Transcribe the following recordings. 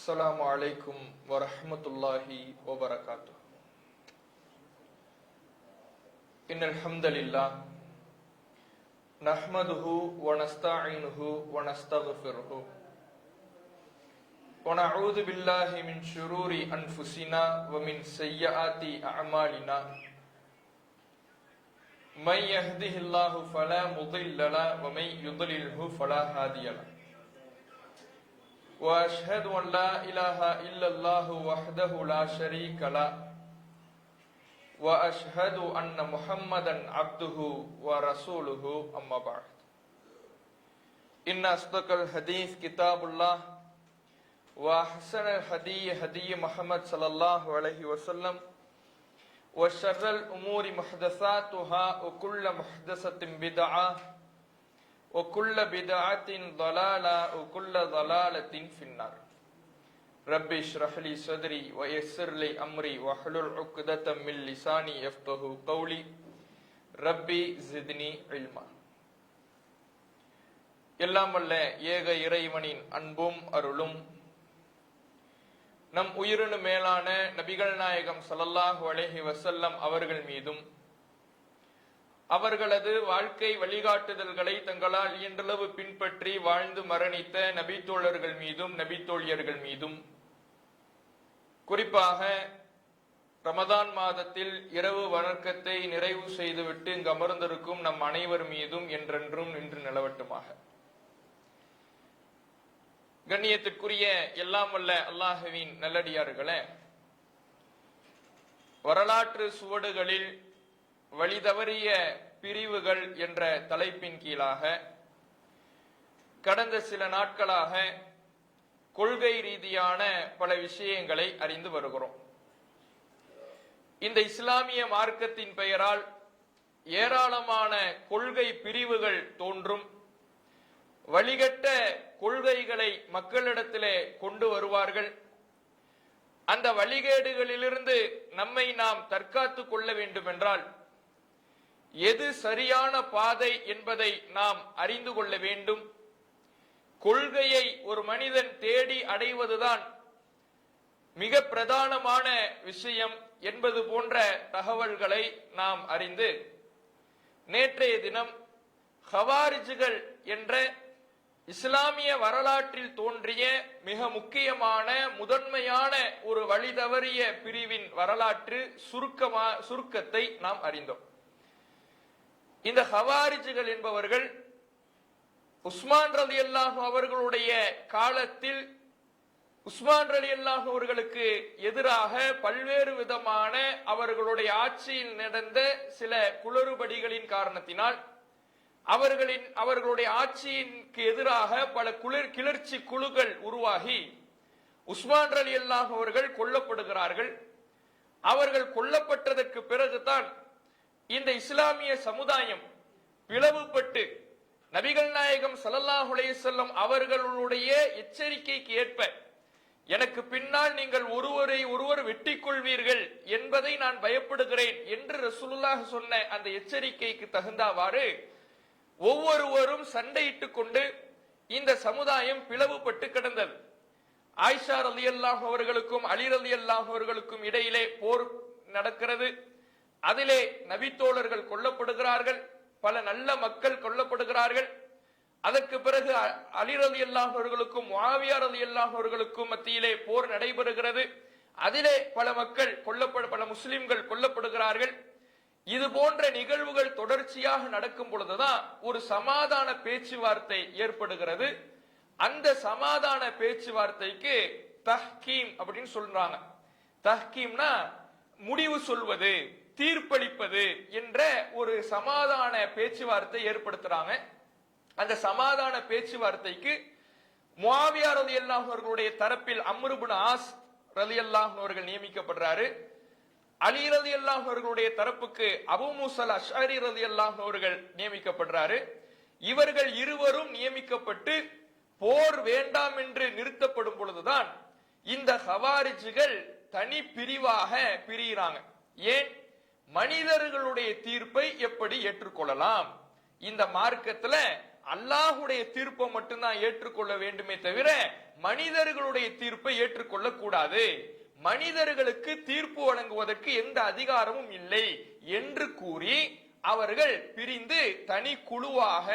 السلام عليكم ورحمة الله وبركاته. إن الحمد لله نحمده ونستعينه ونستغفره ونعوذ بالله من شرور أنفسنا ومن سيئات أعمالنا من يهده الله فلا مضل له ومن يضلله فلا هادي له وأشهد أن لا إله إلا الله وحده لا شريك له وأشهد أن محمدا عبده ورسوله أما بعد إن أصدق الحديث كتاب الله وأحسن الهدي هدي محمد صلى الله عليه وسلم وشر الأمور محدثاتها وكل محدثة بدعة وكل بدعة ضلالة وكل ضلالة في النار. ربي اشرح لي صدري ويسر لي أمري واحلل عقدة من لساني يفقهوا قولي ربي زدني علما. எல்லாம் வல்ல ஏக இறைவனின் அன்பும் அருளும் நம் உயிரினு மேலான நபிகள் நாயகம் ஸல்லல்லாஹு அலைஹி வஸல்லம் அவர்கள் மீதும் அவர்களது வாழ்க்கை வழிகாட்டுதல்களை தங்களால் இயன்றளவு பின்பற்றி வாழ்ந்து மரணித்த நபித்தோழர்கள் மீதும் நபித்தோழியர்கள் மீதும், குறிப்பாக ரமதான் மாதத்தில் இரவு வணக்கத்தை நிறைவு செய்துவிட்டு இங்கு அமர்ந்திருக்கும் நம் அனைவர் மீதும் என்றென்றும் நின்று நிலவட்டுமாக. கண்ணியத்திற்குரிய எல்லாம் வல்ல அல்லாஹ்வின் நல்லடியார்களே, வரலாற்று சுவடுகளில் வழிதவறிய பிரிவுகள் என்ற தலைப்பின் கீழாக கடந்த சில நாட்களாக கொள்கை ரீதியான பல விஷயங்களை அறிந்து வருகிறோம். இந்த இஸ்லாமிய மார்க்கத்தின் பெயரால் ஏராளமான கொள்கை பிரிவுகள் தோன்றும். வழிகட்ட கொள்கைகளை மக்களிடத்திலே கொண்டு வருவார்கள். அந்த வழிகேடுகளிலிருந்து நம்மை நாம் தற்காத்துக் கொள்ள வேண்டும் என்றால் எது சரியான பாதை என்பதை நாம் அறிந்து கொள்ள வேண்டும். கொள்கையை ஒரு மனிதன் தேடி அடைவதுதான் மிக பிரதானமான விஷயம் என்பது போன்ற தகவல்களை நாம் அறிந்து, நேற்றைய தினம் ஹவாரிஜ்கள் என்ற இஸ்லாமிய வரலாற்றில் தோன்றிய மிக முக்கியமான முதன்மையான ஒரு வழிதவறிய பிரிவின் வரலாற்று சுருக்கத்தை நாம் அறிந்தோம். இந்த ஹவாரிஜ்கள் என்பவர்கள் உஸ்மான் ரலியல்லாஹு அவர்களுடைய காலத்தில் உஸ்மான் ரலியல்லாஹு அவர்களுக்கு எதிராக பல்வேறு விதமான அவர்களுடைய ஆட்சியில் நடந்த சில குளறுபடிகளின் காரணத்தினால் அவர்களுடைய ஆட்சிக்கு எதிராக பல கிளர்ச்சி குழுக்கள் உருவாகி உஸ்மான் ரலியல்லாஹு அவர்கள் கொல்லப்படுகிறார்கள். அவர்கள் கொல்லப்பட்டதற்கு பிறகுதான் இந்த இஸ்லாமிய சமுதாயம் பிளவுபட்டு நபிகள் நாயகம் ஸல்லல்லாஹு அலைஹி வஸல்லம் அவர்களுடைய எச்சரிக்கைக்கு ஏற்ப எனக்கு பின்னால் நீங்கள் ஒருவரை ஒருவர் வெட்டிக் கொள்வீர்கள் என்பதை நான் பயப்படுகிறேன் என்று ரசூலுல்லாஹ் சொன்ன அந்த எச்சரிக்கைக்கு தகுந்தவாறு ஒவ்வொருவரும் சண்டையிட்டுக் கொண்டு இந்த சமுதாயம் பிளவுபட்டு கிடந்தது. ஆயிஷா ரலியல்லாஹு அவர்களுக்கும் அலி ரலியல்லாஹு அவர்களுக்கும் இடையிலே போர் நடக்கிறது. அதிலே நபித்தோழர்கள் கொல்லப்படுகிறார்கள், பல நல்ல மக்கள் கொல்லப்படுகிறார்கள். அதற்கு பிறகு அலி ரலியல்லாஹு அவர்களுக்கும் முஆவியா ரலியல்லாஹு அவர்களுக்கும் மத்தியிலே போர் நடைபெறுகிறது. அதிலே பல மக்கள் பல முஸ்லிம்கள் கொல்லப்படுகிறார்கள். இது போன்ற நிகழ்வுகள் தொடர்ச்சியாக நடக்கும் பொழுதுதான் ஒரு சமாதான பேச்சுவார்த்தை ஏற்படுகிறது. அந்த சமாதான பேச்சுவார்த்தைக்கு தஹ்கீம் அப்படின்னு சொல்றாங்க. தஹ்கீம்னா முடிவு சொல்வது, தீர்ப்பளிப்பது என்ற ஒரு சமாதான பேச்சுவார்த்தை ஏற்படுத்துறாங்க. அந்த சமாதான பேச்சுவார்த்தைக்கு முஆவியா ரலியல்லாஹு அவர்களுடைய தரப்பில் அம்ர் இப்னு ஆஸ் ரலியல்லாஹு அவர்கள் நியமிக்கப்படுறாரு. அலி ரலியல்லாஹு அவர்களுடைய தரப்புக்கு அபூ மூஸா அஷ்அரி ரலியல்லாஹு அவர்கள் நியமிக்கப்படுறாரு. இவர்கள் இருவரும் நியமிக்கப்பட்டு போர் வேண்டாம் என்று நிறுத்தப்படும் பொழுதுதான் இந்த ஹவாரிஜ்கள் தனி பிரிவாக பிரிகிறாங்க. ஏன்? மனிதர்களுடைய தீர்ப்பை எப்படி ஏற்றுக்கொள்ளலாம்? இந்த மார்க்கத்துல அல்லாஹுடைய தீர்ப்பை மட்டும்தான் ஏற்றுக்கொள்ள வேண்டுமே தவிர மனிதர்களுடைய தீர்ப்பை ஏற்றுக்கொள்ள கூடாது, மனிதர்களுக்கு தீர்ப்பு வழங்குவதற்கு எந்த அதிகாரமும் இல்லை என்று கூறி அவர்கள் பிரிந்து தனி குழுவாக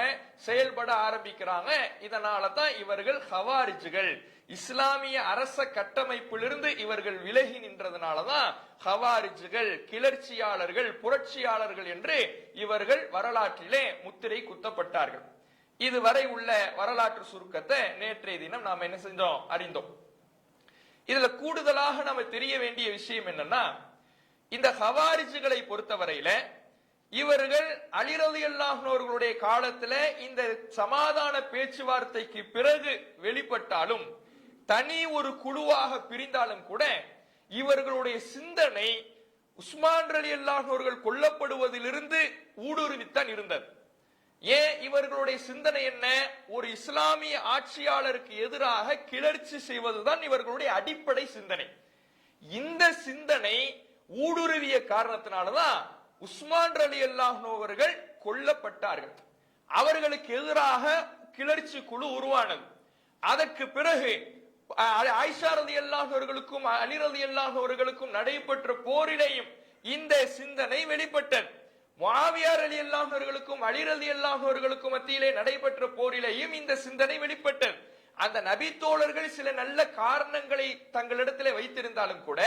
செயல்பட ஆரம்பிக்கிறாங்க. இதனால தான் இவர்கள் ஹவாரிஜ்கள், இஸ்லாமிய அரச கட்டமைப்பிலிருந்து இவர்கள் விலகி நின்றதுனாலதான் ஹவாரிஜ்கள், கிளர்ச்சியாளர்கள், புரட்சியாளர்கள் என்று இவர்கள் வரலாற்றிலே முத்திரை குத்தப்பட்டார்கள். இதுவரை உள்ள வரலாற்று சுருக்கத்தை நேற்றைய தினம் நாம் என்ன செஞ்சோம், அறிந்தோம். இதுல கூடுதலாக நாம தெரிய வேண்டிய விஷயம் என்னன்னா, இந்த ஹவாரிஜ்களை பொறுத்தவரையில இவர்கள் அலி ரலியல்லாஹு அன்ஹு அவர்களுடைய காலத்துல இந்த சமாதான பேச்சுவார்த்தைக்கு பிறகு வெளிப்பட்டாலும் தனி ஒரு குழுவாக பிரிந்தாலும் கூட இவர்களுடைய சிந்தனை உஸ்மான் ரலியல்லாஹு அன்ஹு அவர்கள் கொல்லப்படுவதிலிருந்து ஊடுருவித்தான் இருந்தது. ஏன் இவர்களுடைய சிந்தனை என்ன? ஒரு இஸ்லாமிய ஆட்சியாளருக்கு எதிராக கிளர்ச்சி செய்வதுதான் இவர்களுடைய அடிப்படை சிந்தனை. இந்த சிந்தனை ஊடுருவிய காரணத்தினாலதான் உஸ்மான் ரலியல்லாஹு அன்ஹு அவர்கள் கொல்லப்பட்டார்கள். அவர்களுக்கு எதிராக கிளர்ச்சி குழு உருவானது. அதற்கு பிறகு ஆயிஷா ரலியல்லாஹு அன்ஹா அவர்களுக்கும் அலி ரலியல்லாஹு அன்ஹு அவர்களுக்கும் நடைபெற்ற போரிலேயும் இந்த சிந்தனை வெளிப்பட்டது. முஆவியா ரலியல்லாஹு அன்ஹு அவர்களுக்கும் அலி ரலியல்லாஹு அன்ஹு அவர்களுக்கும் மத்தியிலே நடைபெற்ற போரிலேயும் இந்த சிந்தனை வெளிப்பட்டது. அந்த நபி தோழர்கள் சில நல்ல காரணங்களை தங்களிடத்திலே வைத்திருந்தாலும் கூட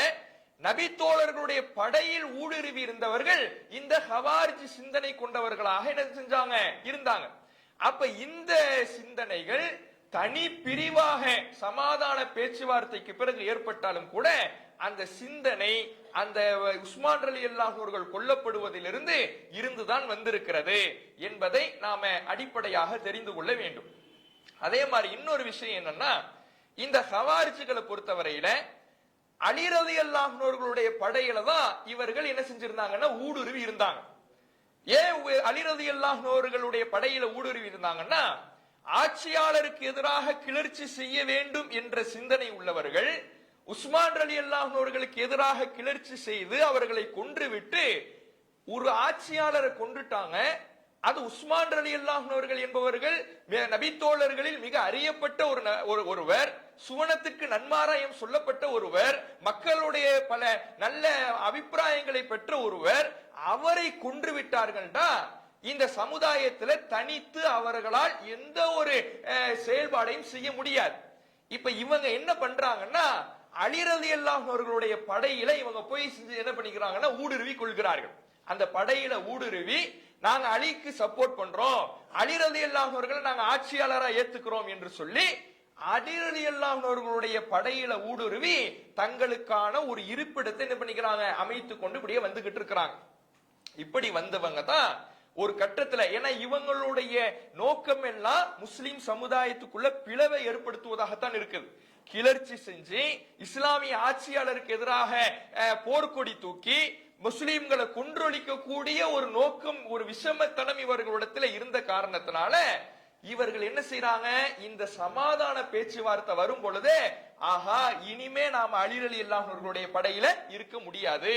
நபி தோழர்களுடைய படையில் ஊடுருவி இருந்தவர்கள் இந்த ஹவாரிஜ் சிந்தனை கொண்டவர்களாக என்ன செஞ்சாங்க, இருந்தாங்க. அப்ப இந்த சிந்தனைகள் தனி பிரிவாக சமாதான பேச்சுவார்த்தைக்கு பிறகு ஏற்பட்டாலும் கூட அந்த சிந்தனை அந்த உஸ்மான் ரலியல்லாஹு அன்ஹு அவர்கள் கொல்லப்படுவதிலிருந்து இருந்துதான் வந்திருக்கிறது என்பதை நாம அடிப்படையாக தெரிந்து கொள்ள வேண்டும். அதே மாதிரி இன்னொரு விஷயம் என்னன்னா, இந்த ஹவாரிஜ்களை பொறுத்தவரையில அலி ரலியல்லாஹு அன்ஹு அவர்களுடைய படையில தான் இவர்கள் என்ன செஞ்சிருந்தாங்கன்னா ஊடுருவி இருந்தாங்க. ஏன் அலி ரலியல்லாஹு அன்ஹு அவர்களுடைய படையில ஊடுருவி இருந்தாங்கன்னா, ஆட்சியாளருக்கு எதிராக கிளர்ச்சி செய்ய வேண்டும் என்ற சிந்தனை உள்ளவர்கள் உஸ்மான் ரலியல்லாஹு அன்ஹு அவர்களுக்கு எதிராக கிளர்ச்சி செய்து அவர்களை கொன்றுவிட்டு ஒரு ஆட்சியாளரை கொன்றுட்டாங்க. அது உஸ்மான் ரலியல்லாஹு அன்ஹு அவர்கள் என்பவர்கள் நபித்தோழர்களில் மிக அறியப்பட்ட ஒருவர், சுவனத்துக்கு நன்மாராயம் சொல்லப்பட்ட ஒருவர், மக்களுடைய பல நல்ல அபிப்பிராயங்களை பெற்ற ஒருவர். அவரை கொன்று விட்டார்கள்டா இந்த சமுதாயத்துல தனித்து அவர்களால் எந்த ஒரு செயல்பாடையும் செய்ய முடியாது. இப்ப இவங்க என்ன பண்றாங்கன்னா, அலி ரலியல்லாஹு அன்ஹு அவர்களுடைய படையில இவங்க போய் என்ன பண்ணிக்கிறாங்கன்னா ஊடுருவி கொள்கிறார்கள். அந்த படையில ஊடுருவி நாங்க அலிக்கு சப்போர்ட் பண்றோம், அலி ரலியல்லாஹு அன்ஹு அவர்களை நாங்க ஆட்சியாளரா ஏத்துக்கிறோம் என்று சொல்லி அலி ரலியல்லாஹு அன்ஹு அவர்களுடைய படையில ஊடுருவி தங்களுக்கான ஒரு இருப்பிடத்தை என்ன பண்ணிக்கிறாங்க, அமைத்து கொண்டு இப்படியே வந்துகிட்டு இருக்கிறாங்க. இப்படி வந்தவங்க தான் ஒரு கட்டத்துல, ஏன்னா இவங்களுடைய நோக்கம் எல்லாம் முஸ்லிம் சமுதாயத்துக்குள்ள பிளவை ஏற்படுத்துவதாகத்தான் இருக்குது. கிளர்ச்சி செஞ்சு இஸ்லாமிய ஆட்சியாளருக்கு எதிராக போர்க்கொடி தூக்கி முஸ்லிம்களை கொன்றொழிக்க கூடிய ஒரு நோக்கம், ஒரு விஷமத்தனம் இவர்களிடத்துல இருந்த காரணத்தினால இவர்கள் என்ன செய்யறாங்க, இந்த சமாதான பேச்சுவார்த்தை வரும் பொழுது ஆஹா இனிமே நாம அலி ரலியல்லாஹு அன்ஹு அவர்களுடைய படையில இருக்க முடியாது,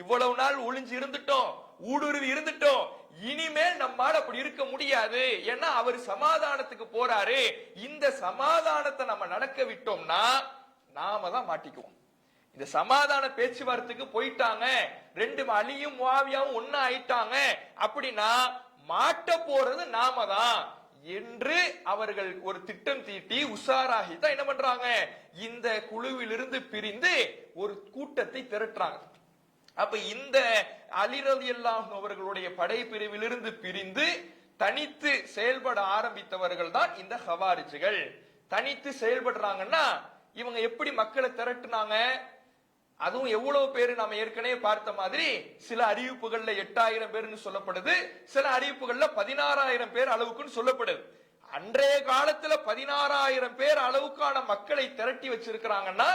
இவ்வளவு நாள் ஒளிஞ்சு இருந்துட்டோம், ஊடுருவி இருந்துட்டோம், இனிமேல் நம்மால் அப்படி இருக்க முடியாது, ஏன்னா அவர் சமாதானத்துக்கு போறாரு, இந்த சமாதானத்தை நம்ம நடக்க விட்டோம்னா நாம தான் மாட்டிக்குவோம். இந்த சமாதான பேச்சுவார்த்தைக்கு போயிட்டாங்க, ரெண்டு அலியும் முஆவியாவும் ஒன்னா ஆயிட்டாங்க அப்படின்னா மாட்ட போறது நாம தான் என்று அவர்கள் ஒரு திட்டம் தீட்டி உஷாராகி தான் என்ன பண்றாங்க, இந்த குழுவிலிருந்து பிரிந்து ஒரு கூட்டத்தை திரட்டுறாங்க. அப்ப இந்த அலி ரலியல்லாஹு அன்ஹு அவர்களுடைய படை பிரிவிலிருந்து பிரிந்து தனித்து செயல்பட ஆரம்பித்தவர்கள் தான் இந்த ஹவாரிஜ்கள். தனித்து செயல்படுறாங்கன்னா இவங்க எப்படி மக்களை திரட்டுனாங்க, அதுவும் எவ்வளவு பேரு நாம ஏற்கனவே பார்த்த மாதிரி சில அறிவிப்புகள்ல 8000 பேர்னு சொல்லப்படுது, சில அறிவிப்புகள்ல 16000 பேர் அளவுக்குன்னு சொல்லப்படுது. அன்றைய காலத்துல 16000 பேர் அளவுக்கான மக்களை திரட்டி வச்சிருக்கிறாங்கன்னா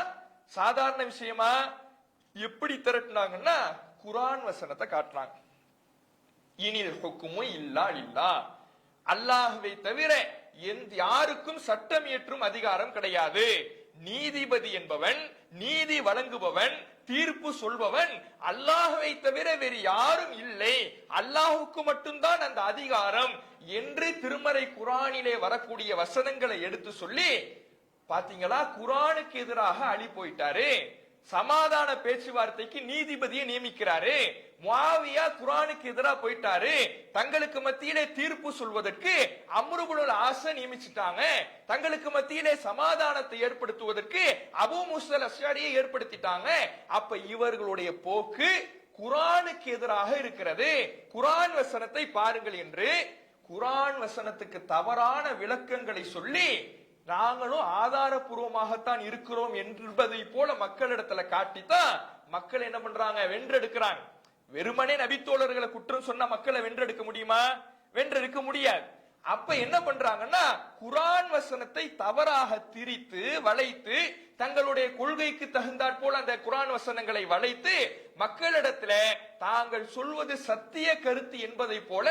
சாதாரண விஷயமா? எப்படி திரட்டினாங்கன்னா குர்ஆன் வசனத்தை காட்டுறாங்க. இனில் ஹுக்குமு இல்லா லில்லாஹ், அல்லாஹ்வை தவிர யாருக்கும் சட்டம் இயற்றும் அதிகாரம் கிடையாது. நீதிபதி என்பவன், நீதி வழங்குபவன், தீர்ப்பு சொல்பவன் அல்லாஹ்வை தவிர வேறு யாரும் இல்லை, அல்லாஹுக்கு மட்டும்தான் அந்த அதிகாரம் என்று திருமறை குர்ஆனிலே வரக்கூடிய வசனங்களை எடுத்து சொல்லி, பாத்தீங்களா குர்ஆனுக்கு எதிராக அலி போயிட்டாரு, சமாதான பேச்சுவார்த்தைக்கு நீதிபதியை நியமிக்கிறாரு, முஆவியா குர்ஆனுக்கு எதிராக போயிட்டாரு, தங்களுக்கு மத்தியிலே தீர்ப்பு சொல்வதற்கு அம்ர் இப்னுல் ஆஸ நியமிச்சிட்டாங்க, தங்களுக்கு மத்தியிலே சமாதானத்தை ஏற்படுத்துவதற்கு அபூ மூஸா அல்-அஷ்அரியை ஏற்படுத்திட்டாங்க. அப்ப இவர்களுடைய போக்கு குர்ஆனுக்கு எதிராக இருக்கிறது, குர்ஆன் வசனத்தை பாருங்கள் என்று குர்ஆன் வசனத்துக்கு தவறான விளக்கங்களை சொல்லி நாங்களும் ஆதாரபூர்வமாகத்தான் இருக்கிறோம் என்பதை போல மக்களிடத்துல காட்டித்தான் மக்கள் என்ன பண்றாங்க, வென்றெடுக்கிறாங்க. வெறுமனே நபித்தோழர்களை குற்றம் சொன்ன மக்களை வென்றெடுக்க முடியுமா? வென்றெடுக்க முடியாது. அப்ப என்ன பண்றாங்கன்னா குர்ஆன் வசனத்தை தவறாக திரித்து வளைத்து தங்களுடைய கொள்கைக்கு தகுந்தாற் போல அந்த குர்ஆன் வசனங்களை வளைத்து மக்களிடத்துல தாங்கள் சொல்வது சத்திய கருத்து என்பதை போல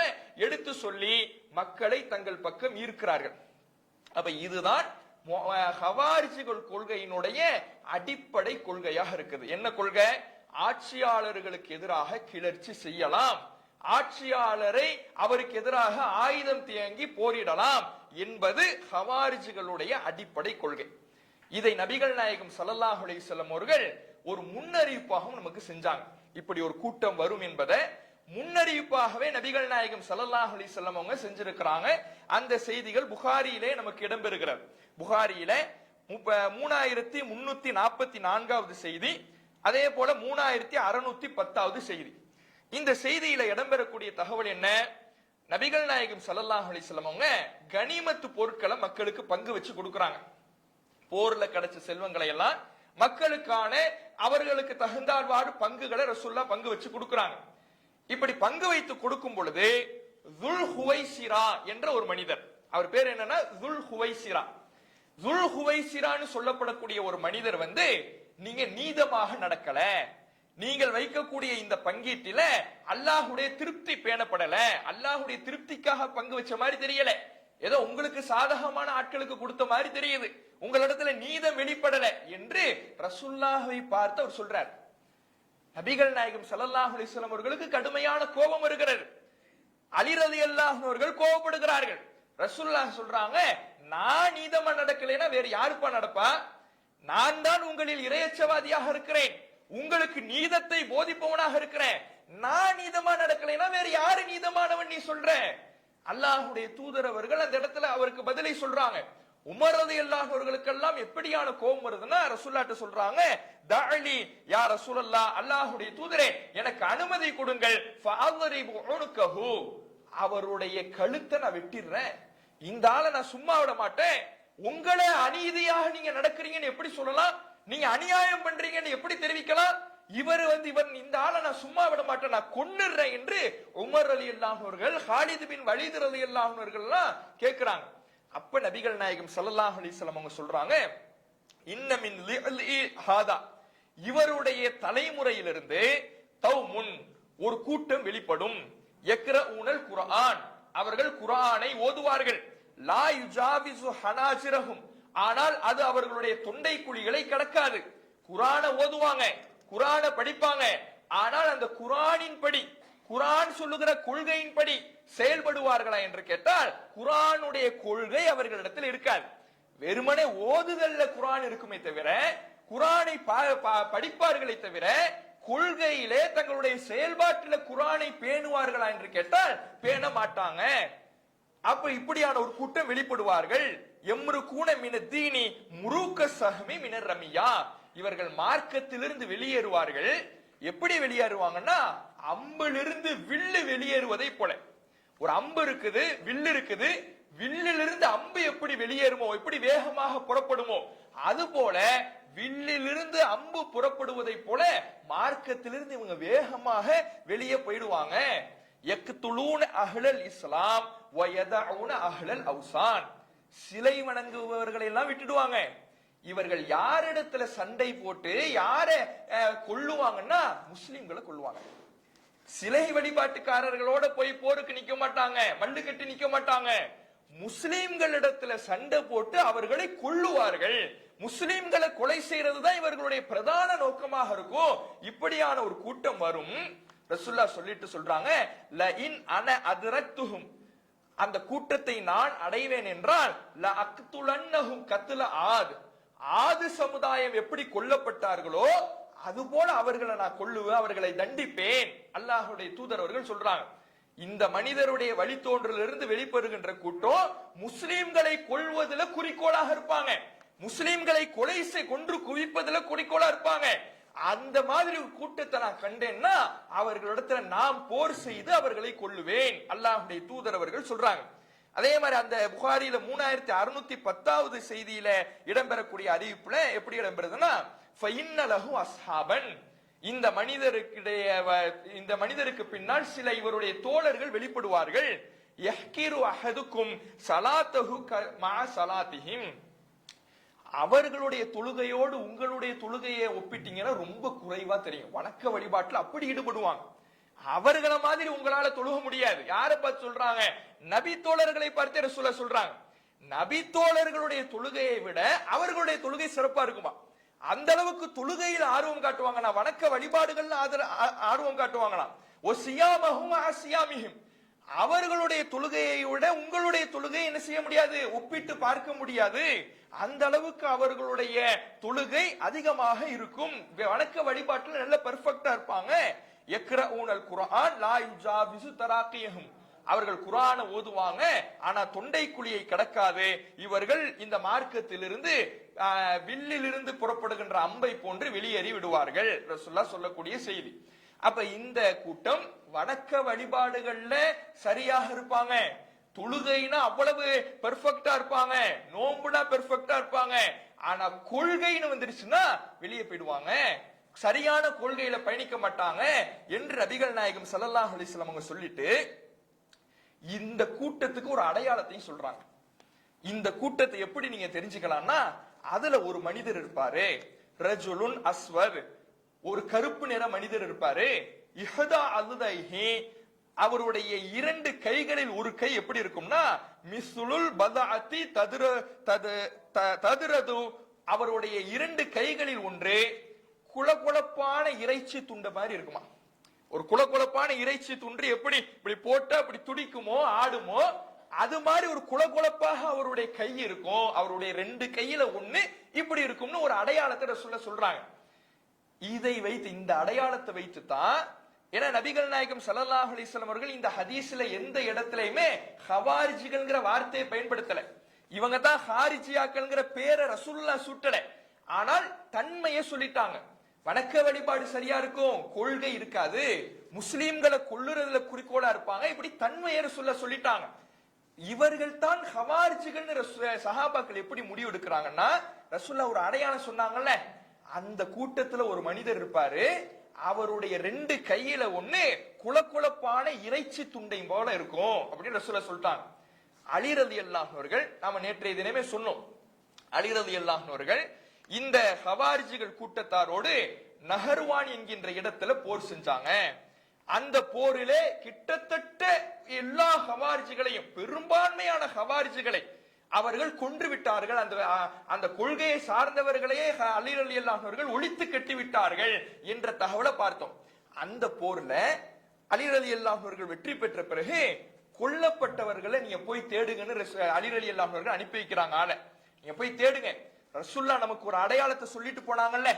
எடுத்து சொல்லி மக்களை தங்கள் பக்கம் ஈர்க்கிறார்கள். அப்ப இதுதான் ஹவாரிஜிகள் கொள்கையினுடைய அடிப்படை கொள்கையாக இருக்குது. என்ன கொள்கை? ஆட்சியாளர்களுக்கு எதிராக கிளர்ச்சி செய்யலாம், ஆட்சியாளரை அவருக்கு எதிராக ஆயுதம் தேங்கி போரிடலாம் என்பது ஹவாரிஜிகளுடைய அடிப்படை கொள்கை. இதை நபிகள் நாயகம் ஸல்லல்லாஹு அலைஹி வஸல்லம் அவர்கள் ஒரு முன்னறிவிப்பாகவும் நமக்கு செஞ்சாங்க. இப்படி ஒரு கூட்டம் வரும் என்பதை முன்னறிவிப்பாகவே நபிகள் நாயகம் ஸல்லல்லாஹு அலைஹி வஸல்லம் அவங்க செஞ்சிருக்கிறாங்க. அந்த செய்திகள் புகாரியிலே நமக்கு இடம்பெறுகிறது. புகாரியில 3344வது செய்தி, அதே போல 3610வது செய்தி. இந்த செய்தியில இடம்பெறக்கூடிய தகவல் என்ன? நபிகள் நாயகம் ஸல்லல்லாஹு அலைஹி வஸல்லம் அவங்க கனிமத்து பொருட்களை மக்களுக்கு பங்கு வச்சு கொடுக்கறாங்க. போர்ல கிடைச்ச செல்வங்களை எல்லாம் மக்களுக்கான அவர்களுக்கு தகுந்தார்வாறு பங்குகளை ரசூலுல்லாஹ் பங்கு வச்சு கொடுக்கறாங்க. இப்படி பங்கு வைத்து கொடுக்கும் பொழுது துல் ஹுவைசிரா என்ற ஒரு மனிதர், அவர் பேர் என்னன்னா துல் ஹுவைசிரா, துல் ஹுவைசிரான்னு சொல்லப்படக்கூடிய ஒரு மனிதர் வந்து, நீங்க நீதமாக நடக்கல, நீங்கள் வைக்கக்கூடிய இந்த பங்கீட்டில அல்லாஹ்வுடைய திருப்தி பேணப்படல, அல்லாஹ்வுடைய திருப்திக்காக பங்கு வச்ச மாதிரி தெரியல, ஏதோ உங்களுக்கு சாதகமான ஆட்களுக்கு கொடுத்த மாதிரி தெரியுது, உங்களிடத்துல நீதம் வெளிப்படல என்று ரசூலுல்லாஹை பார்த்து அவர் சொல்றார். நபிகள் நாயகம் ஸல்லல்லாஹு அலைஹி வஸல்லம் அவர்களுக்கு கடுமையான கோபம் வருகிறது. அலி ரலியல்லாஹு அவர்கள் கோபப்படுகிறார்கள். ரசூலுல்லாஹ் சொல்றாங்க, நான் நீதமா நடக்கலைன்னா வேற யாருப்பா நடப்பா? நான் தான் உங்களில் இறையச்சவாதியாக இருக்கிறேன், உங்களுக்கு நீதத்தை போதிப்பவனாக இருக்கிறேன், நான் நீதமா நடக்கலைன்னா வேற யாரு நீதமானவன் நீ சொல்ற? அல்லாஹ்வுடைய தூதர் அவர்கள் அந்த இடத்துல அவருக்கு பதிலை சொல்றாங்க. உமர் ரலியல்லாஹு அவர்களுக்கெல்லாம் எப்படியான கோபம் வருதுன்னா ரசூலுல்லாஹ்ட்ட சொல்றாங்க, தஅலி யா ரசூலல்லாஹ், அல்லாஹ்வுடைய தூதரே எனக்கு அனுமதி கொடுங்கள், ஃபஅத்ரிபு உனுகஹு, அவருடைய கழுத்தை நான் வெட்டிடுறேன், இந்த ஆளை நான் சும்மா விட மாட்டேன். உங்களை அநீதியாக நீங்க நடக்கிறீங்கன்னு எப்படி சொல்லலாம்? நீங்க அநியாயம் பண்றீங்கன்னு எப்படி தெரிவிக்கலாம்? இவர் இந்த ஆளை நான் சும்மா விட மாட்டேன், நான் கொன்னுறேன் என்று உமர் ரலியல்லாஹு அவர்கள், காலித் பின் வலீத் ரலியல்லாஹு அவர்கள் எல்லாம் கேக்குறாங்க. அப்ப நபிகள் நாயகம் ஸல்லல்லாஹு அலைஹி வஸல்லம் அவங்க சொல்றாங்க, இன்ன மின் லிஇ ஹாதா, இவருடைய தலைமுறையிலிருந்து தௌமுன் ஒரு கூட்டம் வெளிப்படும், யக்ரஊனல் குர்ஆன், அவர்கள் குர்ஆனை ஓதுவார்கள், லா யுஜாவிசு ஹனாஜிரஹும், ஆனால் அது அவர்களுடைய தொண்டை குழிகளை கடக்காது. குர்ஆனை ஓதுவாங்க, குர்ஆனை படிப்பாங்க, ஆனால் அந்த குர்ஆனின் படி, குர்ஆன் சொல்லுகிற கொள்கையின்படி செயல்படுவார்களா என்று கேட்டால் குர்ஆனுடைய கொள்கை அவர்களிடத்தில் இருக்காது. வெறுமனே ஓதுதல்ல குர்ஆன் இருக்குமே தவிர, குர்ஆனை படிப்பார்களே தவிர கொள்கையிலே தங்களுடைய செயல்பாட்டில குர்ஆனை பேணுவார்களா என்று கேட்டால் பேண மாட்டாங்க. அப்ப இப்படியான ஒரு கூட்டம் வெளிப்படுவார்கள். எம்ருகூன மின தீனி முருக சஹமி மினர் ரமியா, இவர்கள் மார்க்கத்திலிருந்து வெளியேறுவார்கள். எப்படி வெளியேறுவாங்கன்னா அம்பிலிருந்து வில்லு வெளியேறுவதை போல. ஒரு அம்பு இருக்குது, வில்லு இருக்குது, வில்லிலிருந்து அம்பு எப்படி வெளியேறுமோ, எப்படி வேகமாக புறப்படுமோ, அது போல வில்லிலிருந்து அம்பு புறப்படுவதை போல மார்க்கத்திலிருந்து இவங்க வேகமாக வெளியே போயிடுவாங்க. யக்துலூன அஹ்லல் இஸ்லாம் வ யதஊன அஹ்லல் அவ்சான், சிலை வணங்குபவர்களை எல்லாம் விட்டுடுவாங்க. இவர்கள் யாரிடத்துல சண்டை போட்டு யார கொல்லுவாங்கன்னா முஸ்லிம்களை கொல்லுவாங்க. சிலை வழிபாட்டுக்காரர்களோட போய் போருக்கு நிக்க மாட்டாங்க, மல்லு கட்டி நிக்க மாட்டாங்க. முஸ்லிம்களிடத்துல சண்டை போட்டு அவர்களை கொல்லுவார்கள். முஸ்லிம்களை கொலை செய்யறதுதான் இவர்களுடைய பிரதான நோக்கமாக இருக்கும். இப்படியான ஒரு கூட்டம் வரும். ரசூலுல்லாஹ் சொல்லிட்டு சொல்றாங்க, ல இன் அன அத்ரக்துஹும், அந்த கூட்டத்தை நான் அடைவேன் என்றால் ல அக்துலன்னஹும் கத்ல ஆத், ஆது சமுதாயம் எப்படி கொல்லப்பட்டார்களோ அதுபோல அவர்களை நான் கொல்லுவேன், அவர்களை தண்டிப்பேன். அல்லாஹ்வுடைய தூதர் அவர்கள் சொல்றாங்க. இந்த மனிதருடைய வழித்தோன்றலிருந்து வெளிப்படுகின்ற கூட்டம் முஸ்லிம்களை கொல்வதில் குறிக்கோளாக இருப்பாங்க, முஸ்லிம்களை கொன்று குவிப்பதில் குறிக்கோளா இருப்பாங்க. அந்த மாதிரி ஒரு கூட்டத்தை நான் கண்டேன்னா அவர்களிடத்துல நாம் போர் செய்து அவர்களை கொல்லுவேன், அல்லாஹ்வுடைய தூதர் அவர்கள் சொல்றாங்க. அதே மாதிரி அந்த புகாரில 3610வது செய்தியில இடம்பெறக்கூடிய அறிவிப்புல எப்படி இடம்பெறுதுன்னா, ஃபைன்னலஹு அஸ்ஹாபன், இந்த மனிதருக்கு பின்னால் சில இவருடைய தோழர்கள் வெளிப்படுவார்கள். யஹ்கிரு அஹதுக்கும் ஸலாத்தஹு மா ஸலாத்திஹிம், அவர்களுடைய தொழுகையோடு உங்களுடைய தொழுகையை ஒப்பிட்டீங்கன்னா ரொம்ப குறைவா தெரியும். வணக்க வழிபாட்டுல அப்படி ஈடுபடுவாங்க. அவர்களை மாதிரி உங்களால தொழுக முடியாது. யாரை பார்த்து சொல்றாங்க? நபி தோழர்களை பார்த்து ரசூலுல்லாஹ் சொல்றாங்க. நபி தோழர்களுடைய தொழுகையை விட அவர்களுடைய தொழுகை சிறப்பா இருக்குமா? அந்த அளவுக்கு தொழுகையில் ஆர்வம் காட்டுவாங்கன்னா, வணக்க வழிபாடுகள்ல ஆர்வம் காட்டுவாங்களா? ஓ சியாமஹும் அசியாமிஹிம், அவர்களுடைய தொழுகையை விட உங்களுடைய தொழுகை என்ன செய்ய முடியாது, ஒப்பிட்டு பார்க்க முடியாது. அந்த அளவுக்கு அவர்களுடைய தொழுகை அதிகமாக இருக்கும். வணக்க வழிபாட்டில் நல்ல பெர்ஃபெக்ட்டா இருப்பாங்க. யக்ரஊனல் குர்ஆன் லா யுஜாவிசு தராகியஹும், அவர்கள் குர்ஆனை ஓதுவாங்க, ஆனா தொண்டை குழியை கடக்காது. இவர்கள் இந்த மார்க்கத்திலிருந்து வில்லிலிருந்து புறப்படுகின்ற அம்பை போன்று வெளியேறி விடுவார்கள். ரசூலுல்லாஹ் சொல்லக்கூடிய செய்தி. அப்ப இந்த கூட்டம் வணக்க வழிபாடுகள்ல சரியாக இருப்பாங்க, தொழுகைனா அவ்வளவு பெர்ஃபெக்ட்டா இருப்பாங்க, நோம்புனா பெர்ஃபெக்ட்டா இருப்பாங்க. ஆனா கொள்கைன்னு வந்துருச்சுன்னா வெளியே போயிடுவாங்க, சரியான கொள்கையில பயணிக்க மாட்டாங்க என்று நபிகள் நாயகம் ஸல்லல்லாஹு அலைஹி வஸல்லம் அவங்க சொல்லிட்டு இந்த கூட்டத்துக்கு ஒரு அடையாளத்தையும் சொல்றாங்க. இந்த கூட்டத்தை எப்படி நீங்க தெரிஞ்சுக்கலாம்னா, அதுல ஒரு மனிதர் இருப்பாரு, ரஜுலுன் அஸ்வத், ஒரு கருப்பு நிற மனிதர் இருப்பாரு. இஹதா அல்தைஹி, அவருடைய இரண்டு கைகளில் ஒரு கை எப்படி இருக்கும்னா மிஸ்லுல் பதாஅத்தி ததுரது, அவருடைய இரண்டு கைகளில் ஒன்று குளகுளப்பான இறைச்சி துண்ட மாதிரி இருக்குமா. ஒரு குளகுளப்பான இறைச்சி துண்டு எப்படி இப்படி போட்டு அப்படி துடிக்குமோ ஆடுமோ, அது மாதிரி ஒரு குளகுளப்பாக அவருடைய கை இருக்கும். அவருடைய ரெண்டு கையில ஒண்ணு இப்படி இருக்கும்னு ஒரு அடையாளத்தை ரசூலுல்லாஹ் சொல்றாங்க. இதை வைத்து, இந்த அடையாளத்தை வைத்து தான், ஏன்னா நபிகள் நாயகம் ஸல்லல்லாஹு அலைஹி வஸல்லம் அவர்கள் இந்த ஹதீஸ்ல எந்த இடத்துலயுமே ஹவாரிஜிகள்ங்கிற வார்த்தையை பயன்படுத்தல. இவங்க தான் ஹாரிஜியாக்கள்ங்கிற பேரை ரசூலுல்லாஹ் சூட்டல. ஆனால் தன்மையை சொல்லிட்டாங்க. வணக்க வழிபாடு சரியா இருக்கும், கொள்கை இருக்காது, முஸ்லிம்களை கொல்லுறதுல குறிக்கோளா இருப்பாங்க, இப்படி தன்மையை ரசூலுல்லாஹ் சொல்லிட்டாங்க. இவர்கள் தான் ஹவாரிஜிகள். சஹாபாக்கள் எப்படி முடிவு எடுக்கிறாங்கன்னா, ரசூலுல்லாஹ் ஒரு அடையாளம் சொன்னாங்கல்ல, அந்த கூட்டத்துல ஒரு மனிதர் இருப்பாரு, அவருடைய ரெண்டு கையில ஒண்ணு குளகுளப்பான இறைச்சி துண்டை போல இருக்கும் அப்படின்னு ரசூலுல்லாஹ் சொல்லிட்டாங்க. அலி ரலியல்லாஹு அவர்கள், நாம நேற்றைய தினமே சொன்னோம், அலி ரலியல்லாஹு அவர்கள் இந்த ஹவாரிஜிகள் கூட்டத்தாரோடு நஹர்வான் என்கின்ற இடத்துல போர் செஞ்சாங்க. அந்த போரிலே கிட்டத்தட்ட எல்லா ஹவாரிஜிகளையும், பெரும்பான்மையான ஹவாரிஜிகளை அவர்கள் கொன்று விட்டார்கள். அந்த கொள்கையை சார்ந்தவர்களையே அலி ரலியல்லாஹு அவர்கள் ஒழித்து கட்டி விட்டார்கள் என்ற தகவலை பார்த்தோம். அந்த போர்ல அலி ரலியல்லாஹு அவர்கள் வெற்றி பெற்ற பிறகு கொல்லப்பட்டவர்களை நீங்க போய் தேடுங்கன்னு அலி ரலியல்லாஹு அவர்கள் அனுப்பி வைக்கிறாங்க. ஆள நீங்க போய் தேடுங்க. ரசூலுல்லாஹ் நமக்கு ஒரு அடையாளத்தை சொல்லிட்டு போனாங்கல்ல,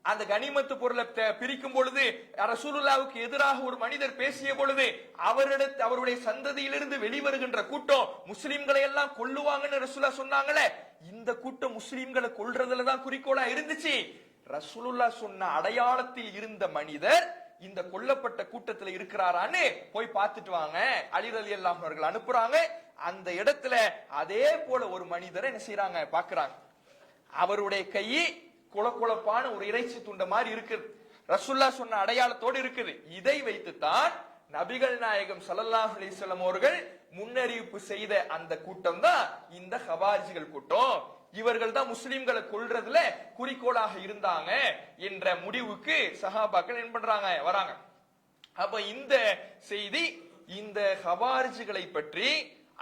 அந்த கனிமத்து பொருளை பிரிக்கும் பொழுது ரசூலுல்லாஹ்வுக்கு எதிராக ஒரு மனிதர் பேசிய பொழுது அவருடைய சந்ததியிலிருந்து வெளிவருகின்ற கூட்டம் முஸ்லிம்களை எல்லாம் கொல்லுவாங்கன்னு ரசூலுல்லாஹ் சொன்னாங்களே, இந்த கூட்டம் முஸ்லிம்களை கொல்றதுல தான் குறிக்கோளா இருந்துச்சு. ரசூலுல்லாஹ் சொன்ன அடையாளத்தில் இருந்த மனிதர் இந்த கொல்லப்பட்ட கூட்டத்துல இருக்கிறாரான்னு போய் பார்த்துட்டு வாங்க. அலி ரலியல்லாஹு அவர்கள் அனுப்புறாங்க. அந்த இடத்துல அதே போல ஒரு மனிதரை என்ன செய்யறாங்க, பாக்குறாங்க. அவருடைய கை குளகுளப்பான ஒரு இறைச்சி துண்ட மாதிரி இருக்குது, ரசூலுல்லாஹ் சொன்ன அடையாளத்தோடு இருக்குது. இதை வைத்துத்தான் நபிகள் நாயகம் ஸல்லல்லாஹு அலைஹி வஸல்லம் அவர்கள் முன்னறிவிப்பு செய்த அந்த கூட்டம் தான் இந்த ஹவாரிஜிகள் கூட்டம். இவர்கள் தான் முஸ்லிம்களை கொல்றதுல குறிக்கோளாக இருந்தாங்க என்ற முடிவுக்கு சஹாபாக்கள் என்ன பண்றாங்க, வராங்க. அப்ப இந்த செய்தி, இந்த ஹவாரிஜிகளை பற்றி